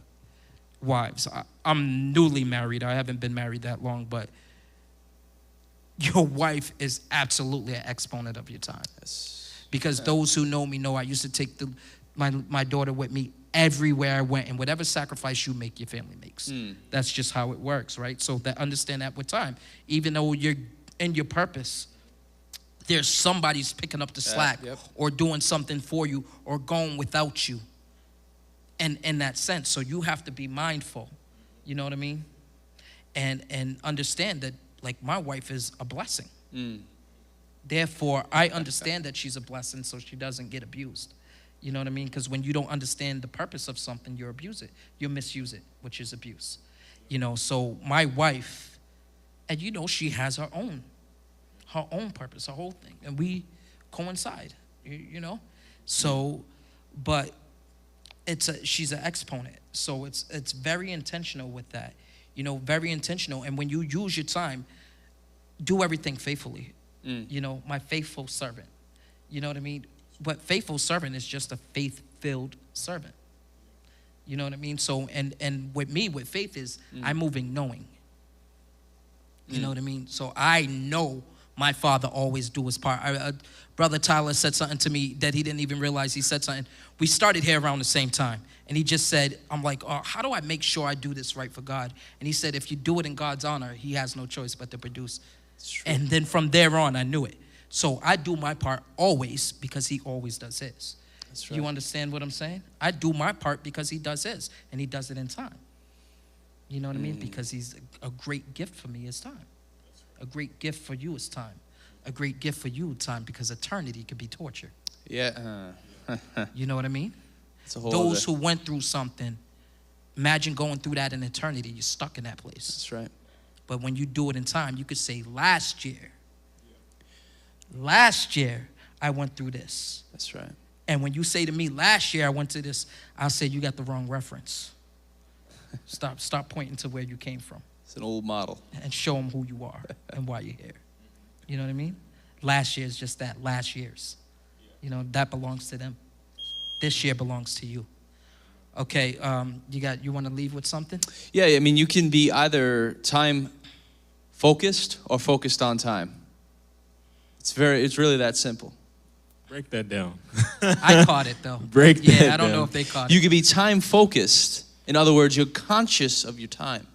wives, I'm newly married. I haven't been married that long, but your wife is absolutely an exponent of your time. Yes. Because those who know me know I used to take my daughter with me everywhere I went, and whatever sacrifice you make, your family makes. That's just how it works, right? So that understand that with time. Even though you're in your purpose, there's somebody's picking up the slack or doing something for you or going without you. And in that sense, so you have to be mindful. You know what I mean? And understand that, like, my wife is a blessing. Therefore, I understand that she's a blessing so she doesn't get abused. You know what I mean? Because when you don't understand the purpose of something, you abuse it. You misuse it, which is abuse. You know, so my wife, and you know, she has her own purpose, her whole thing. And we coincide, you know? So, but she's an exponent. So it's very intentional with that. You know, very intentional. And when you use your time, do everything faithfully. You know, my faithful servant. You know what I mean? But faithful servant is just a faith-filled servant. You know what I mean? So, and with me, with faith is I'm moving knowing. You know what I mean? So I know my Father always do his part. Brother Tyler said something to me that he didn't even realize he said something. We started here around the same time. And he just said, I'm like, oh, how do I make sure I do this right for God? And he said, if you do it in God's honor, he has no choice but to produce. And then from there on, I knew it. So I do my part always because he always does his. That's right. You understand what I'm saying? I do my part because he does his, and he does it in time. You know what I mean? Because he's a great gift for me is time. A great gift for you is time. A great gift for you time, because eternity could be torture. Yeah. You know what I mean? It's a whole Those who went through something, imagine going through that in eternity. You're stuck in that place. That's right. But when you do it in time, you could say, last year, I went through this. That's right. And when you say to me, last year I went to this, I'll say, you got the wrong reference. Stop pointing to where you came from. It's an old model. And show them who you are and why you're here. You know what I mean? Last year is just that, last year's. You know, that belongs to them. This year belongs to you. Okay, you want to leave with something? Yeah, I mean, you can be either time focused or focused on time. It's really that simple. Break that down. I caught it though. Break that down. Yeah, I don't know if they caught it. You can be time focused. In other words, you're conscious of your time.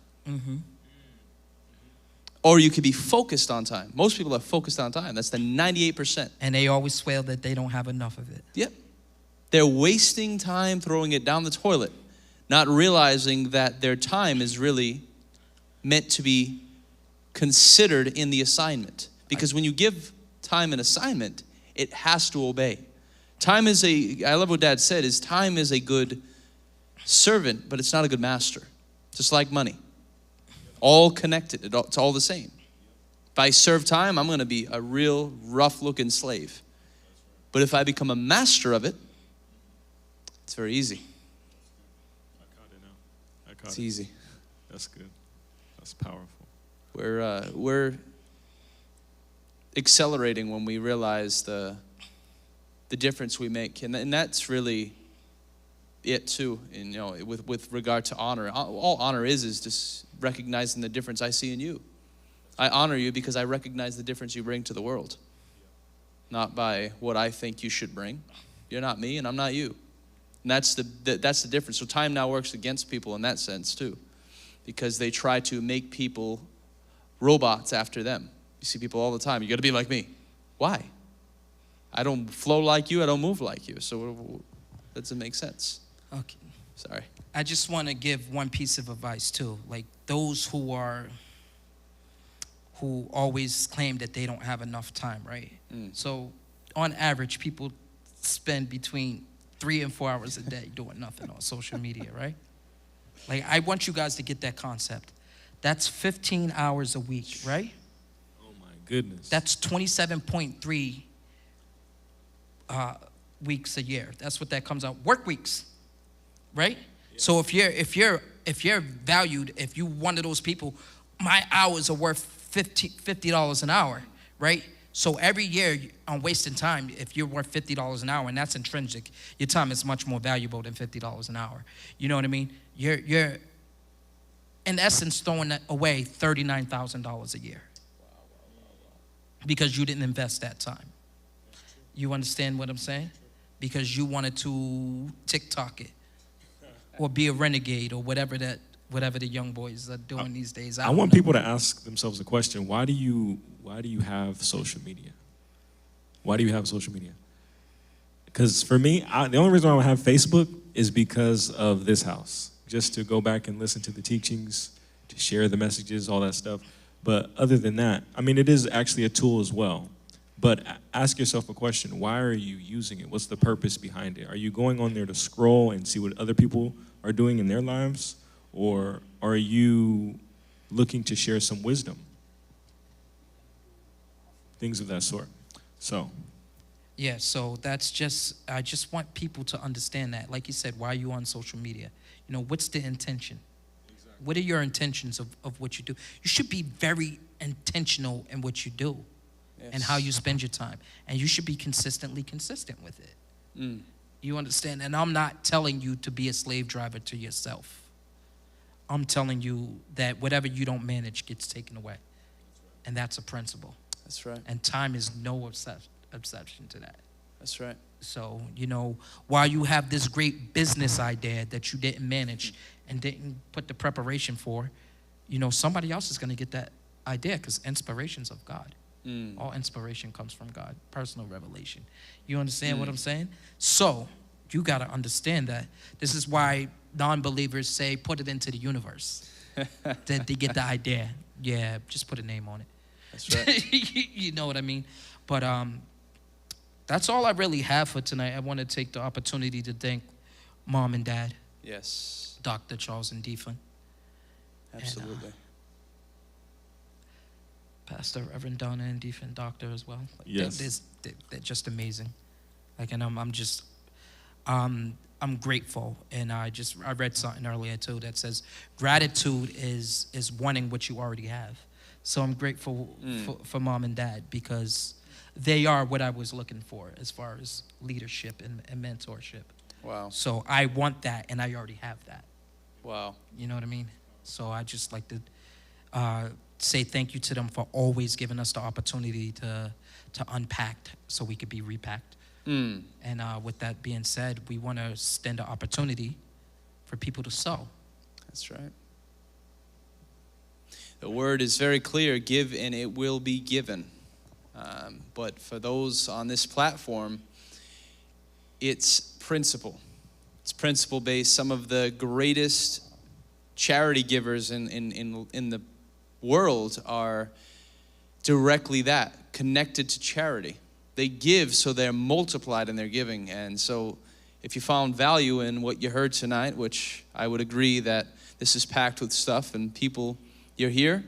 Or you could be focused on time. Most people are focused on time. That's the 98%. And they always swear that they don't have enough of it. Yep. They're wasting time throwing it down the toilet, not realizing that their time is really meant to be considered in the assignment. Because when you give time an assignment, it has to obey. I love what Dad said, is time is a good servant, but it's not a good master. Just like money. All connected, it's all the same. If I serve time, I'm gonna be a real rough-looking slave. But if I become a master of it, it's very easy. I caught it now. It's easy. That's good. That's powerful. We're accelerating when we realize the difference we make, and that's really it too. And you know, with regard to honor, all honor is just recognizing the difference I see in you. I honor you because I recognize the difference you bring to the world. Not by what I think you should bring. You're not me and I'm not you. And that's the difference. So time now works against people in that sense too. Because they try to make people robots after them. You see people all the time. You got to be like me. Why? I don't flow like you. I don't move like you. So that doesn't make sense. Okay. Sorry. I just want to give one piece of advice too. Like those who always claim that they don't have enough time, right? So on average, people spend between 3 and 4 hours a day doing nothing on social media, right? Like I want you guys to get that concept. That's 15 hours a week, right? Oh my goodness. That's 27.3 weeks a year. That's what that comes out. Work weeks, right? Yeah. So if you're valued, if you one of those people, my hours are worth $50 an hour, right? So every year I'm wasting time if you're worth $50 an hour, and that's intrinsic. Your time is much more valuable than $50 an hour. You know what I mean? You're in essence throwing away $39,000 a year because you didn't invest that time. You understand what I'm saying? Because you wanted to TikTok it or be a renegade or whatever the young boys are doing these days. I want people to ask themselves a question. Why do you have social media? Why do you have social media? Because for me, the only reason why I have Facebook is because of this house. Just to go back and listen to the teachings, to share the messages, all that stuff. But other than that, I mean, it is actually a tool as well. But ask yourself a question. Why are you using it? What's the purpose behind it? Are you going on there to scroll and see what other people are doing in their lives? Or are you looking to share some wisdom? Things of that sort. So. Yeah, so I just want people to understand that. Like you said, why are you on social media? You know, what's the intention? Exactly. What are your intentions of what you do? You should be very intentional in what you do. Yes. And how you spend your time. And you should be consistently consistent with it. You understand? And I'm not telling you to be a slave driver to yourself. I'm telling you that whatever you don't manage gets taken away. And that's a principle. That's right. And time is no exception to that. That's right. So, you know, while you have this great business idea that you didn't manage and didn't put the preparation for, you know, somebody else is going to get that idea because inspiration's of God. All inspiration comes from God, personal revelation. You understand what I'm saying? So you got to understand that. This is why non-believers say, put it into the universe. They get the idea. Yeah, just put a name on it. That's right. You know what I mean? But that's all I really have for tonight. I want to take the opportunity to thank Mom and Dad. Yes. Dr. Charles and Deeflin. Absolutely. And, Pastor Reverend Donna and Deeflin, Doctor as well. Like, yes. They're just amazing. Like, and I'm grateful. And I read something earlier too that says gratitude is wanting what you already have. So I'm grateful for Mom and Dad because they are what I was looking for as far as leadership and mentorship. Wow. So I want that, and I already have that. Wow. You know what I mean? So I just like to say thank you to them for always giving us the opportunity to unpack so we could be repacked. And with that being said, we want to extend the opportunity for people to sow. That's right. The word is very clear, give and it will be given. But for those on this platform, it's principle. It's principle-based. Some of the greatest charity givers in the world are directly that, connected to charity. They give so they're multiplied in their giving. And so if you found value in what you heard tonight, which I would agree that this is packed with stuff and people, you're here,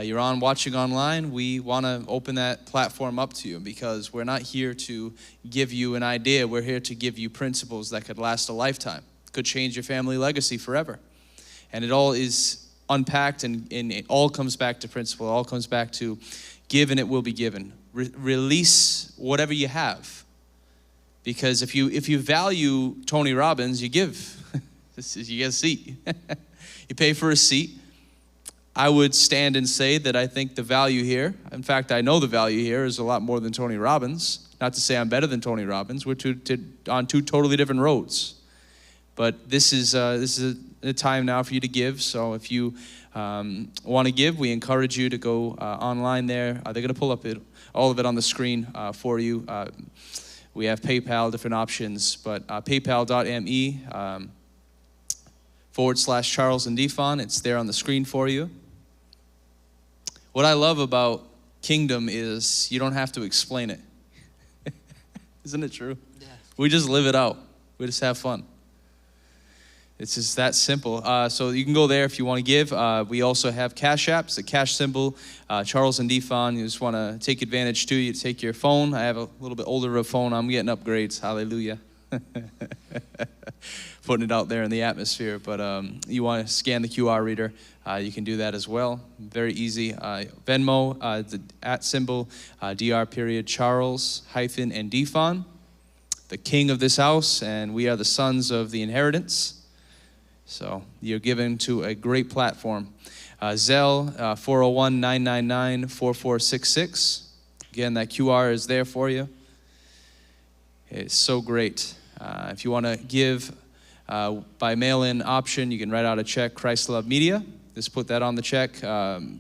you're watching online, we want to open that platform up to you because we're not here to give you an idea. We're here to give you principles that could last a lifetime, could change your family legacy forever. And it all is unpacked and it all comes back to principle. It all comes back to give and it will be given. Release whatever you have. Because if you value Tony Robbins, you give. You get a seat. You pay for a seat. I would stand and say that I think the value here, in fact, I know the value here is a lot more than Tony Robbins. Not to say I'm better than Tony Robbins. We're on two totally different roads. But this is a time now for you to give. So if you want to give, we encourage you to go online there. They're going to pull up all of it on the screen for you. We have PayPal, different options, but paypal.me /Charles and Defon. It's there on the screen for you. What I love about Kingdom is you don't have to explain it. Isn't it true? Yeah. We just live it out. We just have fun. It's just that simple. So you can go there if you want to give. We also have Cash Apps, the cash symbol, Charles and Defon. You just want to take advantage too. You take your phone. I have a little bit older of a phone. I'm getting upgrades. Hallelujah. Putting it out there in the atmosphere. But you want to scan the QR reader, you can do that as well. Very easy. Venmo, the @ symbol, DR Charles and Defon, the king of this house, and we are the sons of the inheritance. So you're given to a great platform. Zelle, 401-999-4466. Again, that QR is there for you. It's so great. If you want to give by mail-in option, you can write out a check, Christ Love Media. Just put that on the check.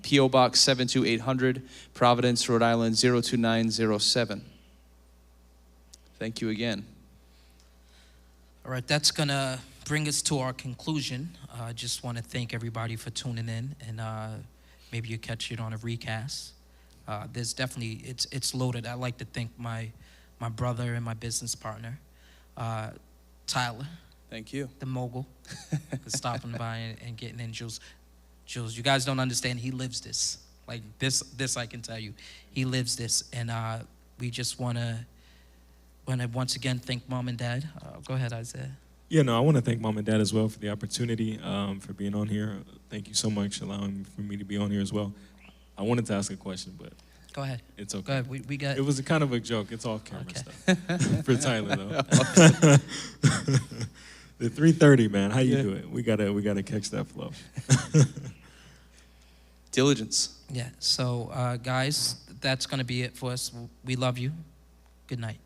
P.O. Box 72800, Providence, Rhode Island, 02907. Thank you again. All right, that's going to bring us to our conclusion. I just want to thank everybody for tuning in, and maybe you catch it on a recast. There's definitely, it's loaded. I like to thank my brother and my business partner, Tyler. Thank you. The mogul, for stopping by and getting in. Jules, you guys don't understand. He lives this. Like this I can tell you. He lives this, and we just want to once again thank Mom and Dad. Go ahead, Isaiah. Yeah, no, I want to thank Mom and Dad as well for the opportunity, for being on here. Thank you so much allowing for me to be on here as well. I wanted to ask a question, but go ahead. It's okay. Go ahead. We got. It was a kind of a joke. It's off camera stuff for Tyler though. The 3:30, man. How you do it? We gotta catch that flow. Diligence. Yeah. So, guys, that's gonna be it for us. We love you. Good night.